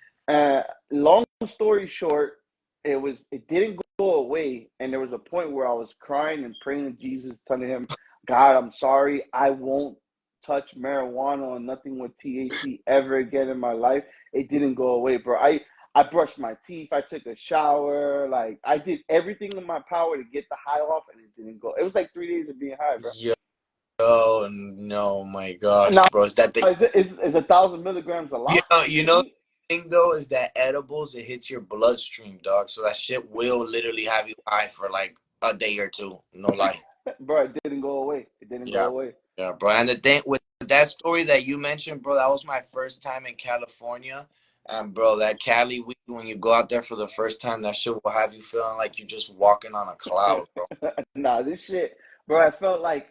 Speaker 3: Long story short, it didn't go away, and there was a point where I was crying and praying to Jesus, telling him, God, I'm sorry. I won't touch marijuana or nothing with THC ever again in my life. It didn't go away, bro. I brushed my teeth. I took a shower. Like, I did everything in my power to get the high off, and it didn't go. It was like 3 days of being high, bro.
Speaker 2: Yo, no, my gosh,
Speaker 3: Now,
Speaker 2: bro. Is that the
Speaker 3: is 1,000 milligrams a lot?
Speaker 2: you know the thing though is that edibles, it hits your bloodstream, dog. So that shit will literally have you high for like a day or two. No lie.
Speaker 3: Bro, it didn't go away. It didn't go away.
Speaker 2: Yeah, bro. And the thing with that story that you mentioned, bro, that was my first time in California. And bro, that Cali weed, when you go out there for the first time, that shit will have you feeling like you're just walking on a cloud, bro.
Speaker 3: Nah, this shit, bro. It felt like,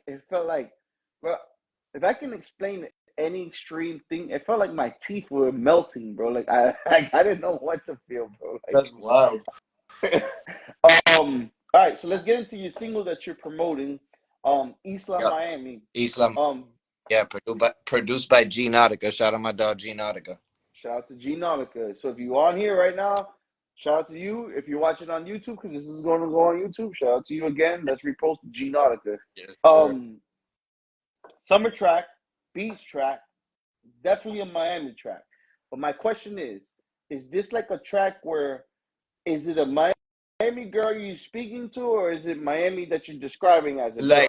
Speaker 3: bro. If I can explain any extreme thing, it felt like my teeth were melting, bro. Like I didn't know what to feel, bro. Like,
Speaker 2: That's wild.
Speaker 3: All right, so let's get into your single that you're promoting. Isla Miami.
Speaker 2: Islam. Yeah, produced by G Nautica. Shout out my dog G Nautica.
Speaker 3: Shout out to G Nautica. So if you're on here right now, shout out to you. If you're watching on YouTube, because this is going to go on YouTube, shout out to you again. Let's repost G Nautica.
Speaker 2: Yes,
Speaker 3: summer track, beach track, definitely a Miami track. But my question is this like a track where, is it a Miami girl you're speaking to, or is it Miami that you're describing as a girl?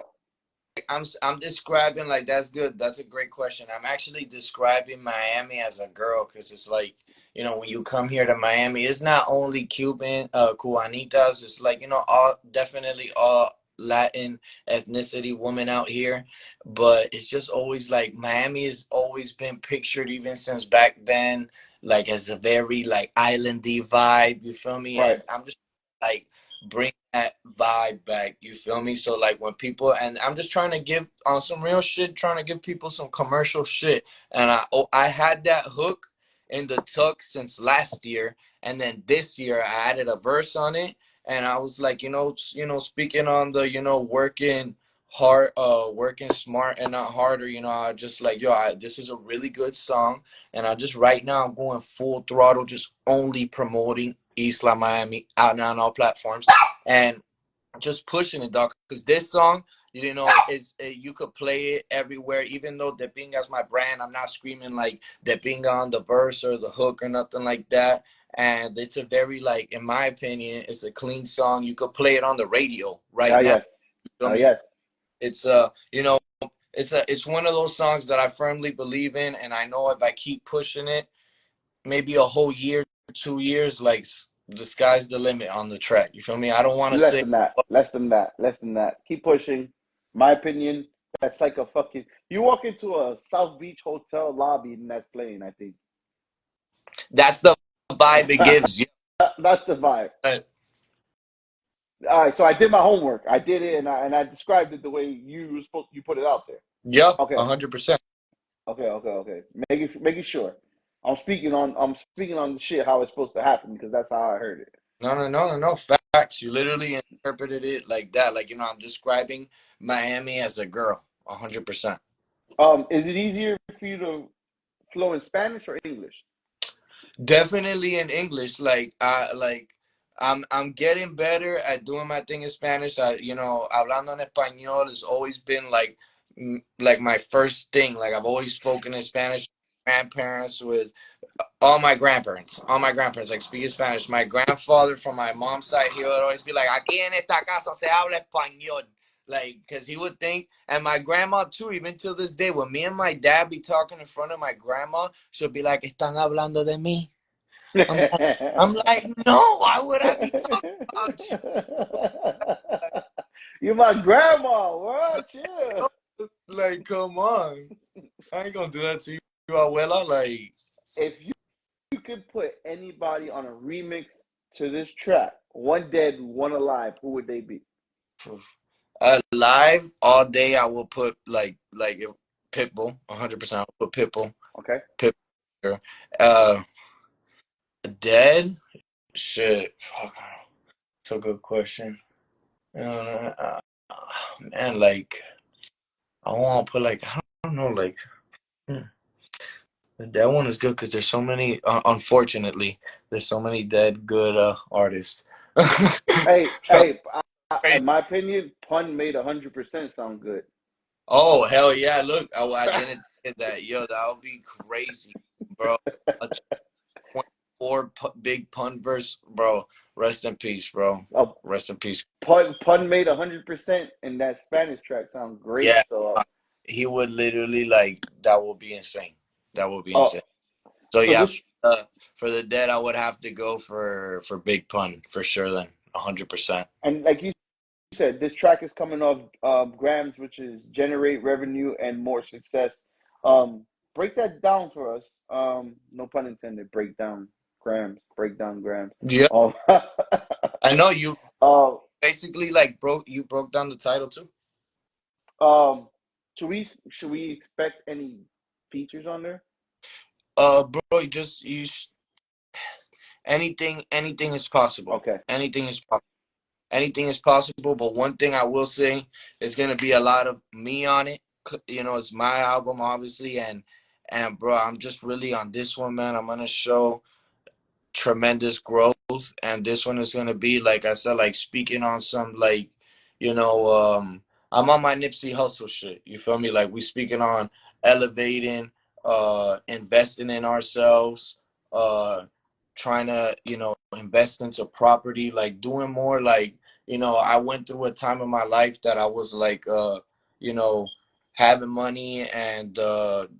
Speaker 2: I'm describing, like, that's good. That's a great question. I'm actually describing Miami as a girl because it's like, you know, when you come here to Miami, it's not only Cuban, Cubanitas. It's like, you know, definitely all Latin ethnicity women out here. But it's just always like Miami has always been pictured even since back then, like as a very like islandy vibe. You feel me?
Speaker 3: Right.
Speaker 2: And I'm just like bring that vibe back. You feel me? So like when people, and I'm just trying to give on some real shit, trying to give people some commercial shit. And I had that hook in the tuck since last year, and then this year I added a verse on it, and I was like, you know, speaking on the, you know, working hard, working smart and not harder. You know, I just like, yo, this is a really good song, and I just right now I'm going full throttle, just only promoting Isla Miami out now on all platforms, and just pushing it, dog. Because this song, you know, is you could play it everywhere. Even though De Pinga's my brand, I'm not screaming like De Pinga on the verse or the hook or nothing like that. And it's a very, like, in my opinion, it's a clean song. You could play it on the radio right now.
Speaker 3: Yes. Yes.
Speaker 2: It's you know, it's one of those songs that I firmly believe in, and I know if I keep pushing it, maybe a whole year, 2 years, like the sky's the limit on the track. You feel me? I don't want to
Speaker 3: Less
Speaker 2: say.
Speaker 3: than that. Less than that. Less than that. Keep pushing. My opinion. That's like a fucking. You walk into a South Beach hotel lobby and that's playing. I think
Speaker 2: That's the vibe it gives you.
Speaker 3: that's the vibe. All right, so I did my homework. I did it, and I described it the way you put it out there.
Speaker 2: Yep,
Speaker 3: Okay,
Speaker 2: 100%.
Speaker 3: okay. Making sure. I'm speaking on the shit how it's supposed to happen because that's how I heard it.
Speaker 2: No. Facts. You literally interpreted it like that. Like, I'm describing Miami as a girl. 100%.
Speaker 3: Is it easier for you to flow in Spanish or English?
Speaker 2: Definitely in English. I'm getting better at doing my thing in Spanish. Hablando en español has always been like my first thing. Like I've always spoken in Spanish. Grandparents with all my grandparents like speaking Spanish. My grandfather from my mom's side, he would always be like, "Aquí en esta casa se habla español." Like, cause he would think, and my grandma too, even till this day, when me and my dad be talking in front of my grandma, she'll be like, "Están hablando de mí." I'm like, I'm like, no, why would I be talking about you?
Speaker 3: You're my grandma. What? Chill.
Speaker 2: Like, come on. I ain't gonna do that to you, abuela. Like,
Speaker 3: If you could put anybody on a remix to this track, one dead, one alive, who would they be?
Speaker 2: alive all day, I will put like Pitbull, 100%. I'll put Pitbull.
Speaker 3: Okay.
Speaker 2: Pitbull. Uh, dead? Shit. Fuck. That's a good question. Man, like, I want to put like, I don't know, like, hmm. That one is good because there's so many. Unfortunately, there's so many dead good artists. So
Speaker 3: Hey.
Speaker 2: crazy.
Speaker 3: In my opinion, pun made 100% sound good.
Speaker 2: Oh hell yeah! Look, I didn't get that. Yo, that would be crazy, bro. A 24 big pun verse, bro. Rest in peace, bro.
Speaker 3: uh,
Speaker 2: Rest in peace.
Speaker 3: pun made 100%, and that Spanish track sounds great.
Speaker 2: Yeah,
Speaker 3: So,
Speaker 2: he would literally like that. Would be insane. That would be
Speaker 3: uh,
Speaker 2: insane. So
Speaker 3: so
Speaker 2: yeah,
Speaker 3: this
Speaker 2: for the dead, I would have to go for Big Pun for sure. Then 100%.
Speaker 3: and like you said, this track is coming off grams, which is generate revenue and more success. Break that down for us. No pun intended. Break down grams.
Speaker 2: Yeah,
Speaker 3: Um,
Speaker 2: I know you
Speaker 3: uh,
Speaker 2: basically like broke down the title too.
Speaker 3: should we expect any features on there?
Speaker 2: Bro, anything is possible.
Speaker 3: Okay,
Speaker 2: Anything is possible. Anything is possible. But one thing I will say is gonna be a lot of me on it. It's my album, obviously, and bro, I'm just really on this one, man. I'm gonna show tremendous growth, and this one is gonna be like I said, like speaking on some like you know I'm on my Nipsey Hustle shit, you feel me? Like we speaking on elevating, investing in ourselves, uh trying to invest into property, like doing more, like I went through a time in my life that I was like you know having money and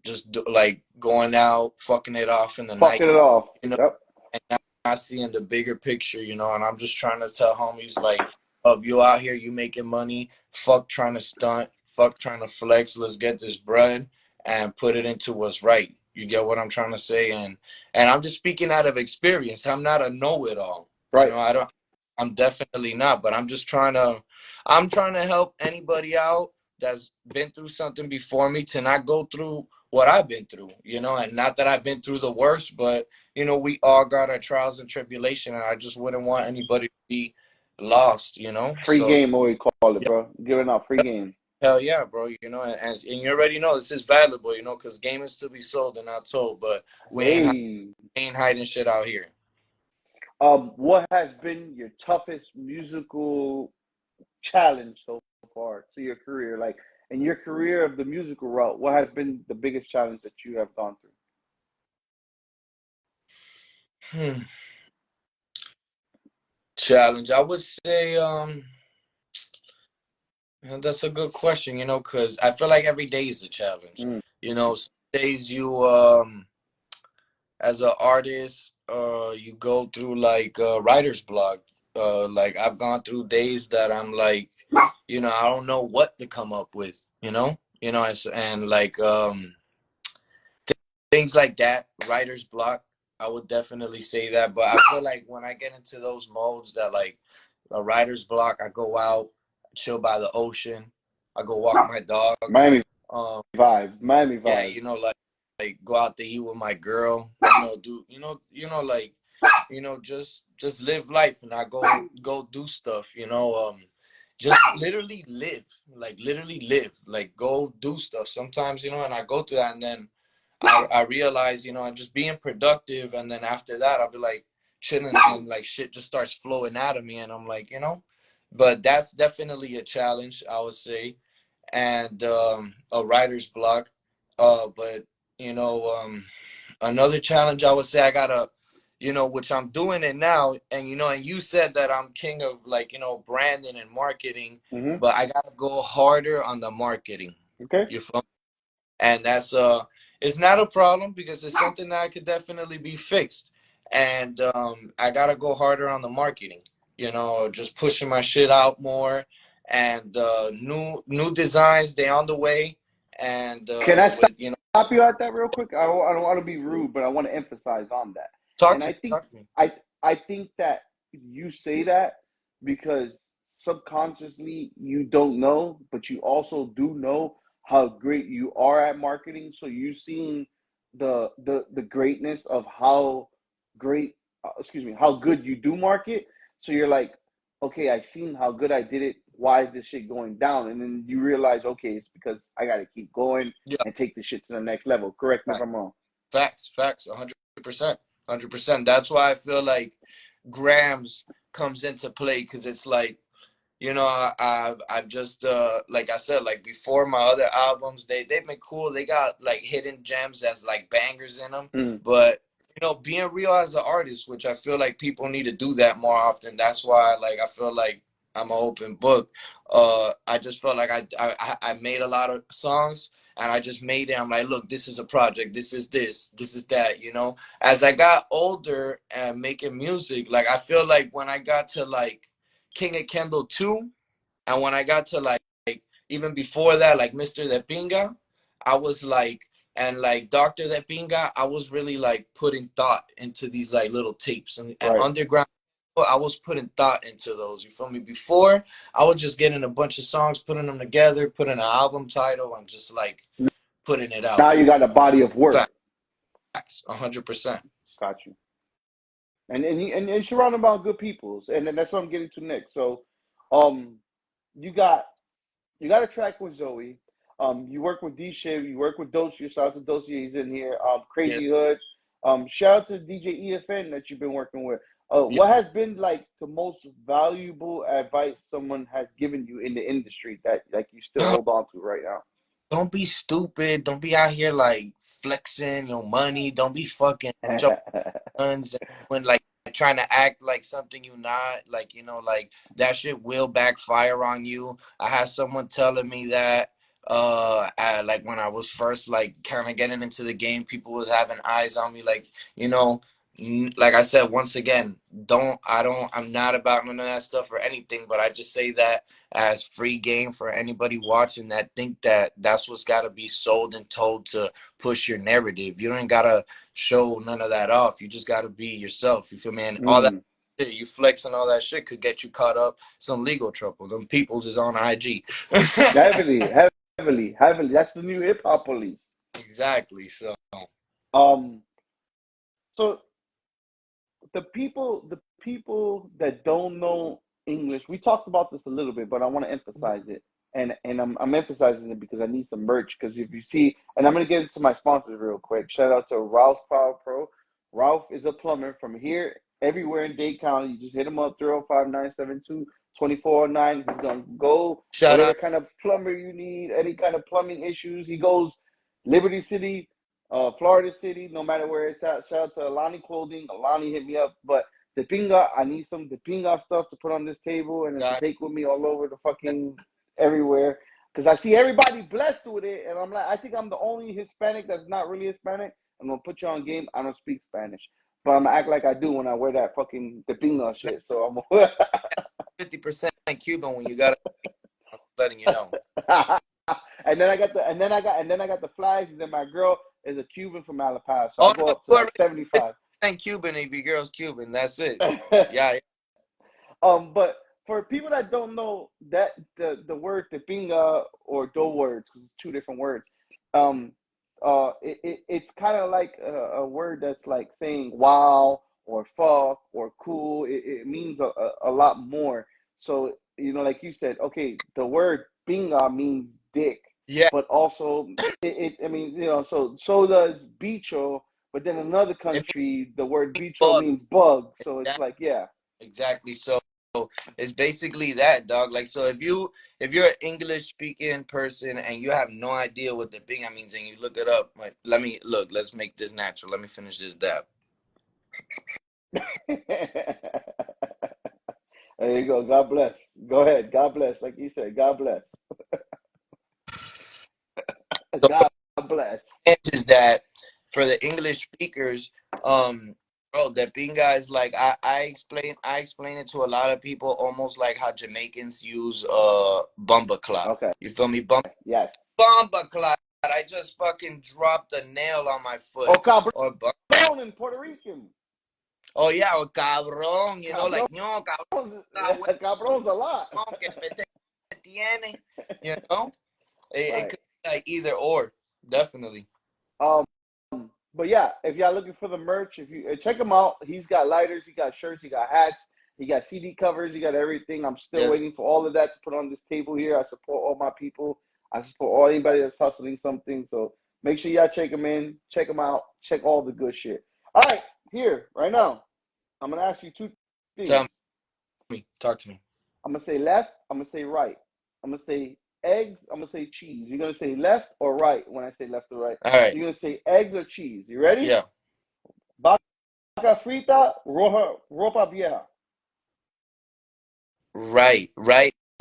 Speaker 2: just like going out fucking it off in the night,
Speaker 3: fucking it off.
Speaker 2: you know
Speaker 3: Yep.
Speaker 2: and now I see in the bigger picture, and I'm just trying to tell homies like, oh, you out here, you making money, fuck trying to stunt, fuck trying to flex, let's get this bread and put it into what's right. You get what I'm trying to say? And I'm just speaking out of experience. I'm not a know-it-all.
Speaker 3: Right.
Speaker 2: I'm definitely not, but I'm trying to help anybody out that's been through something before me to not go through what I've been through, and not that I've been through the worst, but we all got our trials and tribulation, and I just wouldn't want anybody to be lost.
Speaker 3: Free
Speaker 2: So
Speaker 3: game, what we call it,
Speaker 2: yeah,
Speaker 3: bro. Giving out free game.
Speaker 2: hell yeah, bro. And you already know this is valuable, because game is to be sold and not told, but
Speaker 3: Hey.
Speaker 2: we ain't hiding shit out here.
Speaker 3: What has been your toughest musical challenge so far to your career? Like in your career of the musical route, what has been the biggest challenge that you have gone
Speaker 2: Hmm. Challenge, I would say, That's a good question, because I feel like every day is a challenge.
Speaker 3: Mm.
Speaker 2: Some days you as an artist, you go through like writer's block. Like I've gone through days that I'm like, I don't know what to come up with, and like things like that, writer's block. I would definitely say that, but I feel like when I get into those modes that like a writer's block, I go out, chill by the ocean, I go walk my dog.
Speaker 3: Miami
Speaker 2: Um,
Speaker 3: vibes. Miami
Speaker 2: yeah,
Speaker 3: vibes.
Speaker 2: like go out to eat with my girl, do like just live life and I go do stuff, just literally live, like go do stuff sometimes, and I go through that and then I realize, I'm just being productive and then after that I'll be like chilling and like shit just starts flowing out of me and I'm like, but that's definitely a challenge, I would say, and a writer's block. But you know, another challenge I would say I gotta, which I'm doing it now, and and you said that I'm king of like branding and marketing,
Speaker 3: Mm-hmm.
Speaker 2: but I gotta go harder on the marketing.
Speaker 3: Okay.
Speaker 2: You feel? And that's it's not a problem because it's something that could definitely be fixed. And I gotta go harder on the marketing. Just pushing my shit out more, and new designs they on the way. And
Speaker 3: Can I
Speaker 2: with
Speaker 3: stop you at that real quick? I don't want to be rude, but I want to emphasize on that.
Speaker 2: talk
Speaker 3: And
Speaker 2: to
Speaker 3: I
Speaker 2: me,
Speaker 3: think
Speaker 2: talk to me.
Speaker 3: I think that you say that because subconsciously you don't know, but you also do know how great you are at marketing. So you're seeing the greatness of how great, excuse me, how good you do market. So you're like, okay, I've seen how good I did it. Why is this shit going down? And then you realize, okay, it's because I got to keep going
Speaker 2: Yeah,
Speaker 3: and take the shit to the next level. Correct me if
Speaker 2: facts,
Speaker 3: I'm wrong.
Speaker 2: facts, 100%, 100%. That's why I feel like grams comes into play because it's like I've just like I said, like before my other albums, they've been cool. They got like hidden gems as like bangers in them.
Speaker 3: Mm.
Speaker 2: But being real as an artist, which I feel like people need to do that more often. That's why like I feel like I'm an open book. I just felt like I made a lot of songs and I just made it. I'm like, look, this is a project. This is this is that. As I got older and making music, like I feel like when I got to like King of Kendall 2, and when I got to like even before that, like Mr. De Pinga, I was like, and like Dr. De Pinga, I was really like putting thought into these like little tapes and
Speaker 3: Right.
Speaker 2: underground. I was putting thought into those. You feel me? Before, I was just getting a bunch of songs, putting them together, putting an album title, and just like putting it out.
Speaker 3: Now you got a body of work.
Speaker 2: Facts, 100%.
Speaker 3: Got you. And surrounded by good peoples, and then that's what I'm getting to next. So, um, you got a track with Zoe. You work with D Shiv, you work with Dosia. Shout out to Dosia, he's in here.
Speaker 2: Yeah,
Speaker 3: Crazy Hood. Shout out to DJ EFN that you've been working with.
Speaker 2: yeah.
Speaker 3: What has been like the most valuable advice someone has given you in the industry that like you still hold on to right now?
Speaker 2: Don't be stupid. Don't be out here like flexing your money. Don't be fucking guns and when like trying to act like something you not like like that shit will backfire on you. I had someone telling me that like when I was first like kind of getting into the game, people was having eyes on me like like I said once again, I'm not about none of that stuff or anything, but I just say that as free game for anybody watching that think that that's what's got to be sold and told to push your narrative. You don't gotta show none of that off. You just got to be yourself. You feel me? And all that
Speaker 3: Mm.
Speaker 2: shit, you flex and all that shit could get you caught up some legal trouble. Them peoples is on IG.
Speaker 3: Heavily, heavily, heavily. That's the new hip hop police.
Speaker 2: Exactly. So
Speaker 3: Um, so the people that don't know English, we talked about this a little bit, but I want to emphasize it. And I'm emphasizing it because I need some merch. Because if you see, and I'm gonna get into my sponsors real quick. Shout out to Ralph Power Pro. Ralph is a plumber from here, everywhere in Dade County. You just hit him up 305-972-2409. He's gonna go
Speaker 2: shout
Speaker 3: whatever
Speaker 2: out.
Speaker 3: kind of plumber you need, any kind of plumbing issues. He goes Liberty City, Florida City, no matter where it's at. Shout out to Alani Clothing. Alani hit me up. But the pinga, I need some the pinga stuff to put on this table and then to
Speaker 2: Got
Speaker 3: take with me all over the fucking everywhere because I see everybody blessed with it, and I'm like, I think I'm the only Hispanic that's not really Hispanic. I'm gonna put you on game. I don't speak Spanish, but I'm gonna act like I do when I wear that fucking tepinga shit. So I'm
Speaker 2: 50% Cuban when you got it. I'm letting you know.
Speaker 3: and then I got the flags, and then my girl is a Cuban from Alapaz, so
Speaker 2: Oh
Speaker 3: I go
Speaker 2: no,
Speaker 3: up to like 75.
Speaker 2: 50% Cuban if your girl's Cuban. That's it. Yeah.
Speaker 3: But for people that don't know that the word tepinga or do words, because it's two different words, it's kind of like a word that's like saying wow or fuck or cool. It means a lot more. So like you said, okay, the word pinga means dick,
Speaker 2: Yeah.
Speaker 3: but also I mean, so does bicho. But then another
Speaker 2: It means
Speaker 3: country, the word bicho
Speaker 2: bug.
Speaker 3: means bug. So it's like, yeah.
Speaker 2: Exactly. So it's basically that, dog. Like, so if you're an English speaking person and you have no idea what the pinga means and you look it up, like, let's make this natural. Let me finish this dab.
Speaker 3: There you go. God bless. Go ahead. God bless. Like you said, God bless.
Speaker 2: So
Speaker 3: God bless.
Speaker 2: is that for the English speakers, bro, the pinga is like I explain it to a lot of people almost like how Jamaicans use bumper clot.
Speaker 3: Okay.
Speaker 2: You feel me?
Speaker 3: Yes.
Speaker 2: Bumper clot. I just fucking dropped a nail on my
Speaker 3: Oh,
Speaker 2: foot. Or
Speaker 3: cabrón in Puerto Rican.
Speaker 2: oh yeah, or cabrón,
Speaker 3: Cabrón.
Speaker 2: like no, cabrón,
Speaker 3: Cabrón's a lot.
Speaker 2: que pete tiene, you know? It
Speaker 3: Right.
Speaker 2: could be like either or, definitely.
Speaker 3: Um, but yeah, if y'all looking for the merch, if you check him out, he's got lighters, he got shirts, he got hats, he got CD covers, he got everything. I'm still
Speaker 2: Yes.
Speaker 3: waiting for all of that to put on this table here. I support all my people. I support all anybody that's hustling something. So make sure y'all check him in, check him out, check all the good shit. All right, here right now, I'm gonna ask you two
Speaker 2: Tell
Speaker 3: things.
Speaker 2: me, talk to me.
Speaker 3: I'm gonna say left. I'm gonna say right. I'm gonna say eggs. I'm gonna say cheese. You're gonna say left or right when I say left or right.
Speaker 2: All right.
Speaker 3: You're gonna say eggs or cheese. You ready?
Speaker 2: Yeah.
Speaker 3: Vaca frita, ropa vieja.
Speaker 2: Right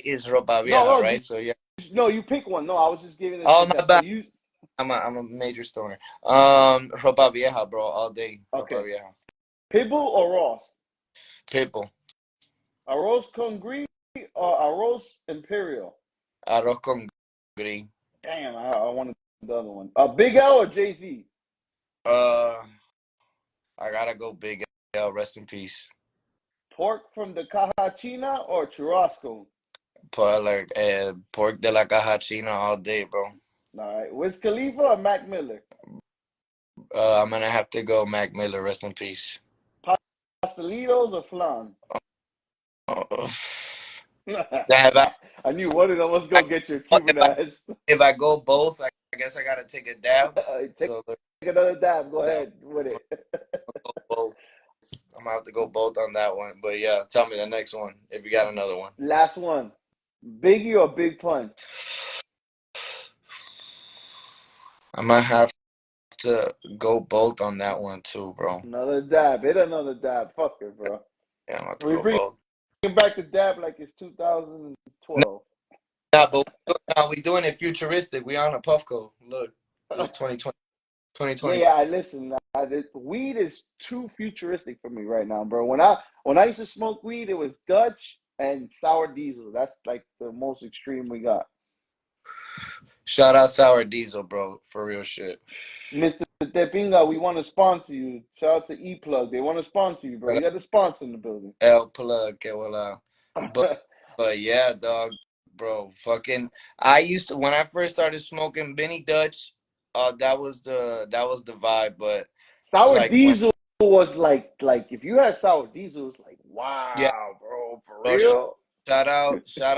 Speaker 2: is ropa vieja,
Speaker 3: No,
Speaker 2: right? So yeah.
Speaker 3: no, you pick one. No, I was just giving it
Speaker 2: Oh
Speaker 3: like
Speaker 2: my
Speaker 3: that. So
Speaker 2: bad.
Speaker 3: you
Speaker 2: I'm a major stoner. Ropa vieja, bro, all day.
Speaker 3: okay?
Speaker 2: Ropa vieja.
Speaker 3: Pitbull or Ross?
Speaker 2: Pitbull.
Speaker 3: Arroz con gris or arroz imperial?
Speaker 2: Arroz con gris.
Speaker 3: Damn, I wanted the other one. Big L or Jay Z?
Speaker 2: Uh, I gotta go Big L. Rest in peace.
Speaker 3: Pork from the caja china or churrasco?
Speaker 2: Pork de la caja china all day, bro.
Speaker 3: All right, Wiz Khalifa or Mac Miller?
Speaker 2: I'm gonna have to go Mac Miller. Rest in peace.
Speaker 3: Pastelitos or flan?
Speaker 2: Uh, if I,
Speaker 3: I knew one of them was gonna get your Cuban ass.
Speaker 2: if I go both, I guess I gotta take a dab.
Speaker 3: Take
Speaker 2: So look,
Speaker 3: another dab. Go
Speaker 2: yeah,
Speaker 3: ahead with it.
Speaker 2: go both. I'm gonna have to go both on that one. But yeah, tell me the next one if you got another one.
Speaker 3: Last one. Biggie or Big Pun?
Speaker 2: I might have to go both on that one too, bro.
Speaker 3: Another dab. Hit another dab. Fuck it, bro.
Speaker 2: Yeah, I'm gonna have to
Speaker 3: We
Speaker 2: go
Speaker 3: bring
Speaker 2: both.
Speaker 3: back the dab like it's 2012.
Speaker 2: Nah, but we doing it futuristic. We on a Puffco. Look, it's 2020,
Speaker 3: Yeah,
Speaker 2: 2020.
Speaker 3: yeah. Listen, weed is too futuristic for me right now, bro. When I used to smoke weed, it was Dutch and sour diesel. That's like the most extreme we got.
Speaker 2: Shout out Sour Diesel, bro. For real shit.
Speaker 3: Mr. Tepinga, we want to sponsor you. Shout out to E Plug. They want to sponsor you, bro. You got the sponsor in the building.
Speaker 2: El Plug, que vola. But yeah, dog, bro. Fucking, I used to when I first started smoking Benny Dutch. That was the vibe. But
Speaker 3: Sour
Speaker 2: like when
Speaker 3: diesel was like if you had sour diesel, it's like
Speaker 2: yeah,
Speaker 3: wow, bro, for
Speaker 2: bro,
Speaker 3: real.
Speaker 2: shout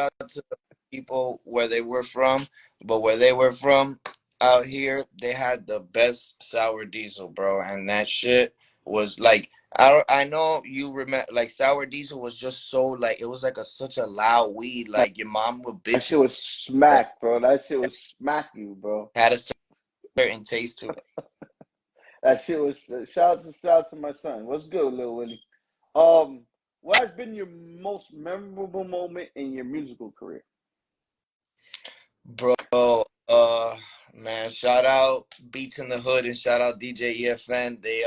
Speaker 2: out to the people where they were from. But where they were from out here, they had the best sour diesel, bro, and that shit was like I know you remember like sour diesel was just so like it was like such a loud weed like your mom would
Speaker 3: That
Speaker 2: bitch
Speaker 3: shit was
Speaker 2: that
Speaker 3: smack, bro. That shit was smack you, bro.
Speaker 2: had a certain taste to it.
Speaker 3: That shit was shout out to my son. What's good, Lil Willie? What has been your most memorable moment in your musical career?
Speaker 2: Bro, man, shout out Beats in the Hood and shout out DJ EFN. They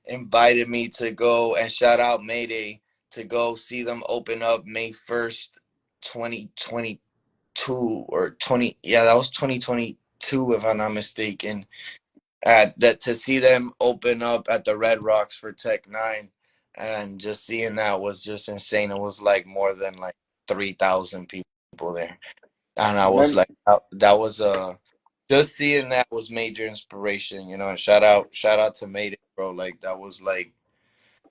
Speaker 2: invited me to go, and shout out Mayday to go see them open up May 1st, 2022 or 20, yeah, that was 2022 if I'm not mistaken. At that, to see them open up at the Red Rocks for Tech 9, and just seeing that was just insane. It was like more than like 3,000 people there. And I was
Speaker 3: Remember,
Speaker 2: like, that was just seeing that was major inspiration, you know. And shout out to Made It, bro. Like that was like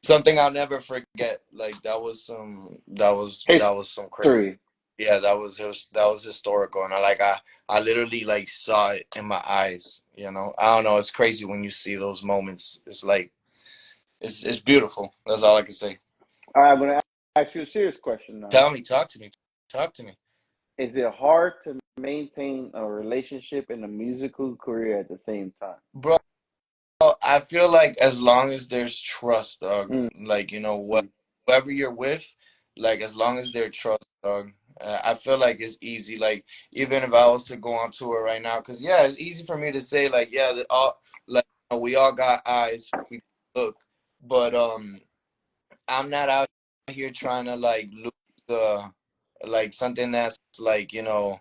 Speaker 2: something I'll never forget. Like that was some crazy.
Speaker 3: history.
Speaker 2: Yeah, that was historical, and I literally like saw it in my eyes. You know, I don't know. It's crazy when you see those moments. It's like it's beautiful. That's all I can say.
Speaker 3: All right, I'm gonna ask you a serious question now.
Speaker 2: Tell me, talk to me,
Speaker 3: Is it hard to maintain a relationship and a musical career at the same time?
Speaker 2: bro. I feel like as long as there's trust, dog,
Speaker 3: Mm,
Speaker 2: like
Speaker 3: mm.
Speaker 2: whoever you're with, like as long as there's trust, dog, I feel like it's easy. Like even if I was to go on tour right now, because yeah, it's easy for me to say like yeah, all like we all got eyes, we look, but I'm not out here trying to like lose like something that's like, a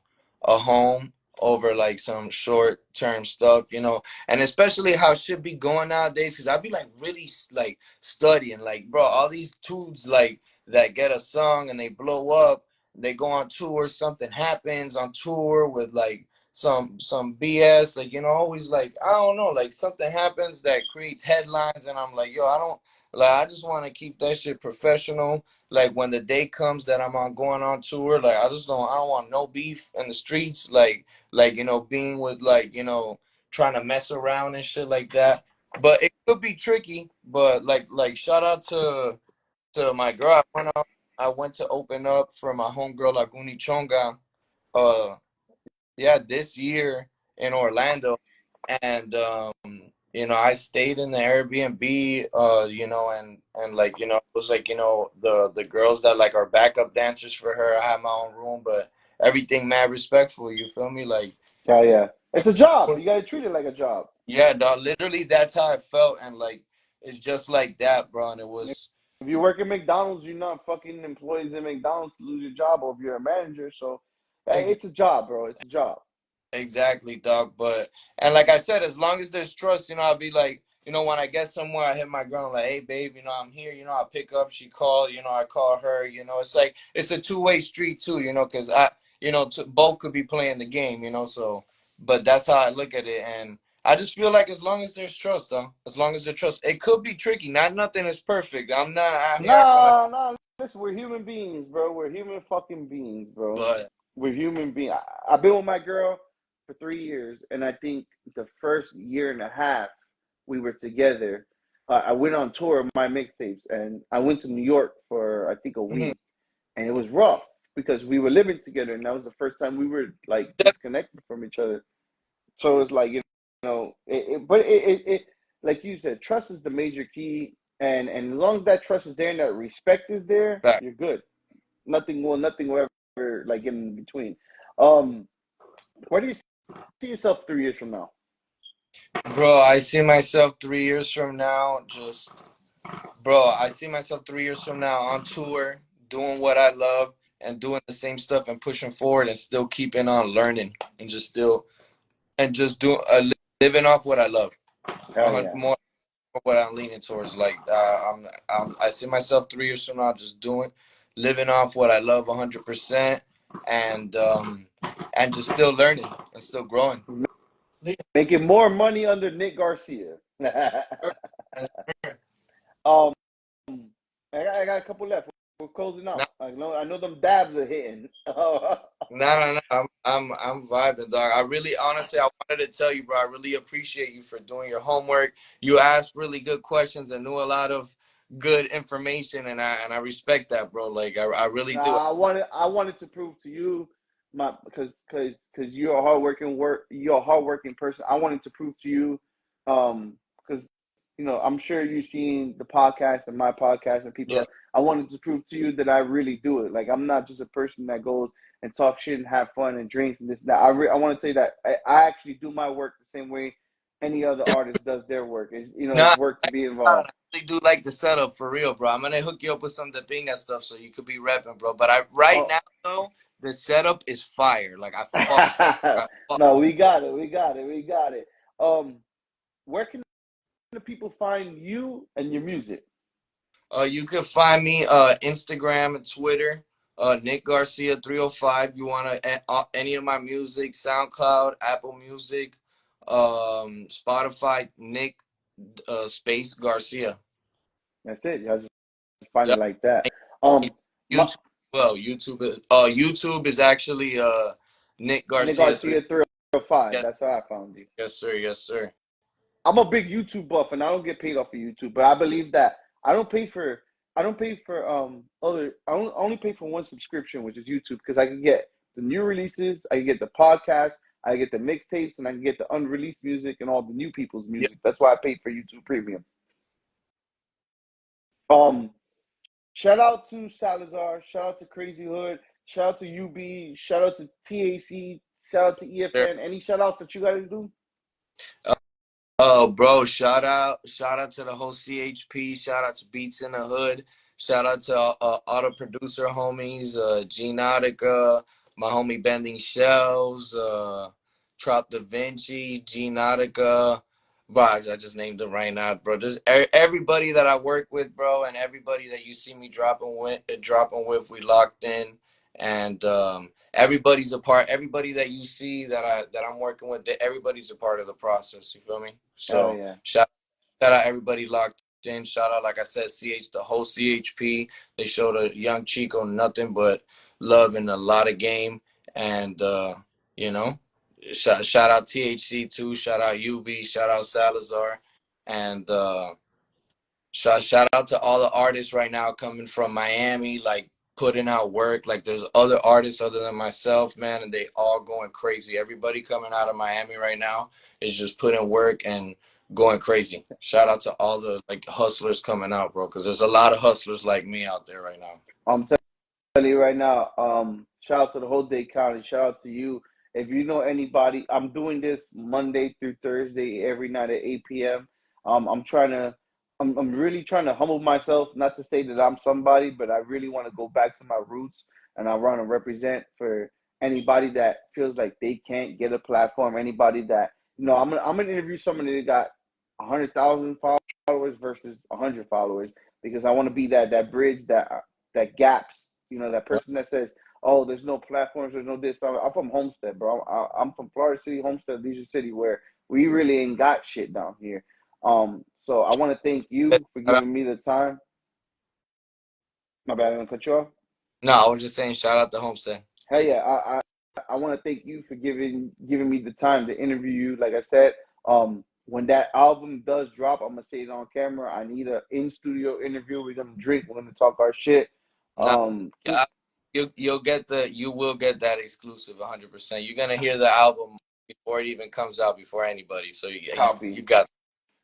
Speaker 2: home over like some short term stuff, and especially how shit be going nowadays. Cause I be like really like studying, like bro, all these dudes like that get a song and they blow up, they go on tour, something happens on tour with like some BS, like always like I don't know, like something happens that creates headlines, and I'm like, yo, I don't like. I just want to keep that shit professional. Like when the day comes that I'm on going on tour, like I don't want no beef in the streets. Like being with like trying to mess around and shit like that. But it could be tricky. But like shout out to my girl. I went to open up for my homegirl Laguni Chonga. Uh, yeah, this year in Orlando, and I stayed in the Airbnb, and like it was like the girls that like are backup dancers for her. I had my own room, but everything mad respectful. You feel me?
Speaker 3: Yeah, yeah.
Speaker 2: Like
Speaker 3: It's a job. You gotta treat it like a job.
Speaker 2: yeah, dog. Literally, that's how I felt, and like it's just like that, bro. And it was
Speaker 3: If you work at McDonald's, you're not fucking employees in McDonald's to lose your job, or if you're a manager. So, hey, it's a job, bro. It's a job.
Speaker 2: exactly, dog. But and like I said, as long as there's trust, I'll be like, when I get somewhere, I hit my girl, I'm like, hey, babe, I'm here. I pick up, she call, I call her. It's like it's a two-way street too, because both could be playing the game, So, but that's how I look at it, and I just feel like as long as there's trust, though, as long as there's trust, it could be tricky. Not nothing is perfect. I'm not out here acting like,
Speaker 3: Nah, nah. Listen, we're human beings, bro. We're human fucking beings, bro.
Speaker 2: but
Speaker 3: We're human beings. I've been with my girl for 3 years, and I think the first year and a half we were together, I went on tour of my mixtapes, and I went to New York for I think a
Speaker 2: mhm.
Speaker 3: week, and it was rough because we were living together, and that was the first time we were like disconnected from each other. So it's like but like you said, trust is the major key, and as long as that trust is there and that respect is there,
Speaker 2: Fact.
Speaker 3: you're good. Nothing will ever like get in between. Um, where do you see yourself 3 years from now?
Speaker 2: Bro, I see myself 3 years from now I see myself 3 years from now on tour, doing what I love and doing the same stuff and pushing forward and still keeping on learning and just doing living off what I love.
Speaker 3: Hell yeah.
Speaker 2: More what I'm leaning towards. Like I see myself 3 years from now just doing, living off what I love 100%, and and just still learning and still growing.
Speaker 3: Making more money under Nick Garcia.
Speaker 2: Yes, sir.
Speaker 3: um, I got a couple left. We're closing
Speaker 2: No,
Speaker 3: out. I know them dabs are hitting.
Speaker 2: no. I'm vibing, dog. I really, honestly, I wanted to tell you, bro. I really appreciate you for doing your homework. You asked really good questions and knew a lot of good information, and I respect that, bro. Like I really do.
Speaker 3: Nah, I wanted to prove to you, because you're a hardworking person. I wanted to prove to you, because you know, I'm sure you've seen the podcast and my podcast and people.
Speaker 2: Yes.
Speaker 3: I wanted to prove to you that I really do it. Like I'm not just a person that goes and talk shit and have fun and drinks and this and that. I want to say that I actually do my work the same way any other artist does their work. It's, you know,
Speaker 2: No,
Speaker 3: it's work to be
Speaker 2: I
Speaker 3: involved.
Speaker 2: really do like the setup for real, bro. I'm gonna hook you up with some Dapinga stuff so you could be repping, bro. But right
Speaker 3: Oh.
Speaker 2: now though, the setup is fire. Like I fuck.
Speaker 3: No, we got it. We got it. We got it. Where can the people find you and your music?
Speaker 2: You can find me Instagram and Twitter, Nick Garcia 305. You wanna any of my music, SoundCloud, Apple Music, Spotify, Nick space Garcia.
Speaker 3: That's it. Y'all just find it
Speaker 2: Yep.
Speaker 3: like that. Um, my,
Speaker 2: YouTube. Well, YouTube is actually Nick
Speaker 3: Nick
Speaker 2: Garcia 3.
Speaker 3: Garcia 305.
Speaker 2: Yes,
Speaker 3: That's how I found you.
Speaker 2: yes, sir. Yes, sir.
Speaker 3: I'm a big YouTube buff, and I don't get paid off of YouTube. But I believe that I don't pay for other. I only pay for one subscription, which is YouTube, because I can get the new releases, I can get the podcast, I can get the mixtapes, and I can get the unreleased music and all the new people's
Speaker 2: Yep.
Speaker 3: music. That's why I paid for YouTube Premium. Um, Shout out to Salazar. Shout out to Crazy Hood. Shout out to UB. Shout out to TAC. Shout out to
Speaker 2: Sir.
Speaker 3: EFN. Any shout outs that you guys do?
Speaker 2: Oh, bro, shout out to the whole CHP. Shout out to Beats in the Hood. Shout out to auto producer homies, G Nautica, my homie Bending Shells, Trop Da Vinci, G Nautica. Bro, I just named them right now, bro. Just everybody that I work with, bro, and everybody that you see me dropping with, we locked in, and everybody's a part. Everybody that you see that I'm working with, everybody's a part of the process. You feel me?
Speaker 3: Oh
Speaker 2: So
Speaker 3: yeah.
Speaker 2: shout out everybody locked in. Shout out, like I said, the whole CHP. They showed a young Chico nothing but love and a lot of game, and you know, shout out THC too. Shout out UB. Shout out Salazar, and shout out to all the artists right now coming from Miami, like putting out work. Like there's other artists other than myself, man, and they all going crazy. Everybody coming out of Miami right now is just putting work and going crazy. Shout out to all the like hustlers coming out, bro, because there's a lot of hustlers like me out there right now.
Speaker 3: I'm telling you right now. Shout out to the whole Dade County. Shout out to you. If you know anybody, I'm doing this Monday through Thursday every night at 8 p.m. I'm trying to. I'm really trying to humble myself. Not to say that I'm somebody, but I really want to go back to my roots, and I want to represent for anybody that feels like they can't get a platform. Anybody that I'm gonna interview somebody that got 100,000 followers versus 100 followers, because I want to be that bridge that gaps. You know, that person that says, "Oh, there's no platforms, there's no this." I'm from Homestead, bro. I'm from Florida City, Homestead, Leisure City, where we really ain't got shit down here. So I want to thank you for giving me the time. My bad, I'm gonna cut you off.
Speaker 2: No, I was just saying shout out to Homestead.
Speaker 3: Hell yeah, I want to thank you for giving me the time to interview you. Like I said, when that album does drop, I'm gonna say it on camera. I need an in studio interview. We're gonna drink. We're gonna talk our shit.
Speaker 2: You will get that exclusive 100%. You're gonna hear the album before it even comes out, before anybody. So you got.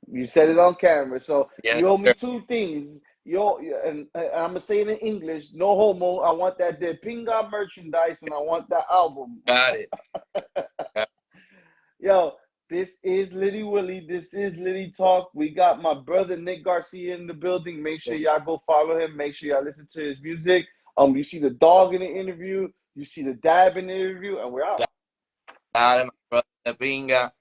Speaker 3: You said it on camera. So
Speaker 2: Yeah,
Speaker 3: you owe me two things. And I'm gonna say it in English. No homo. I want that Pinga merchandise, and I want that album.
Speaker 2: got it.
Speaker 3: Yo, this is Litty Willie. This is Litty Talk. We got my brother Nick Garcia in the building. Make sure y'all go follow him. Make sure y'all listen to his music. You see the dog in the interview. You see the dab in the interview, and we're out.
Speaker 2: Got him, brother. Binga.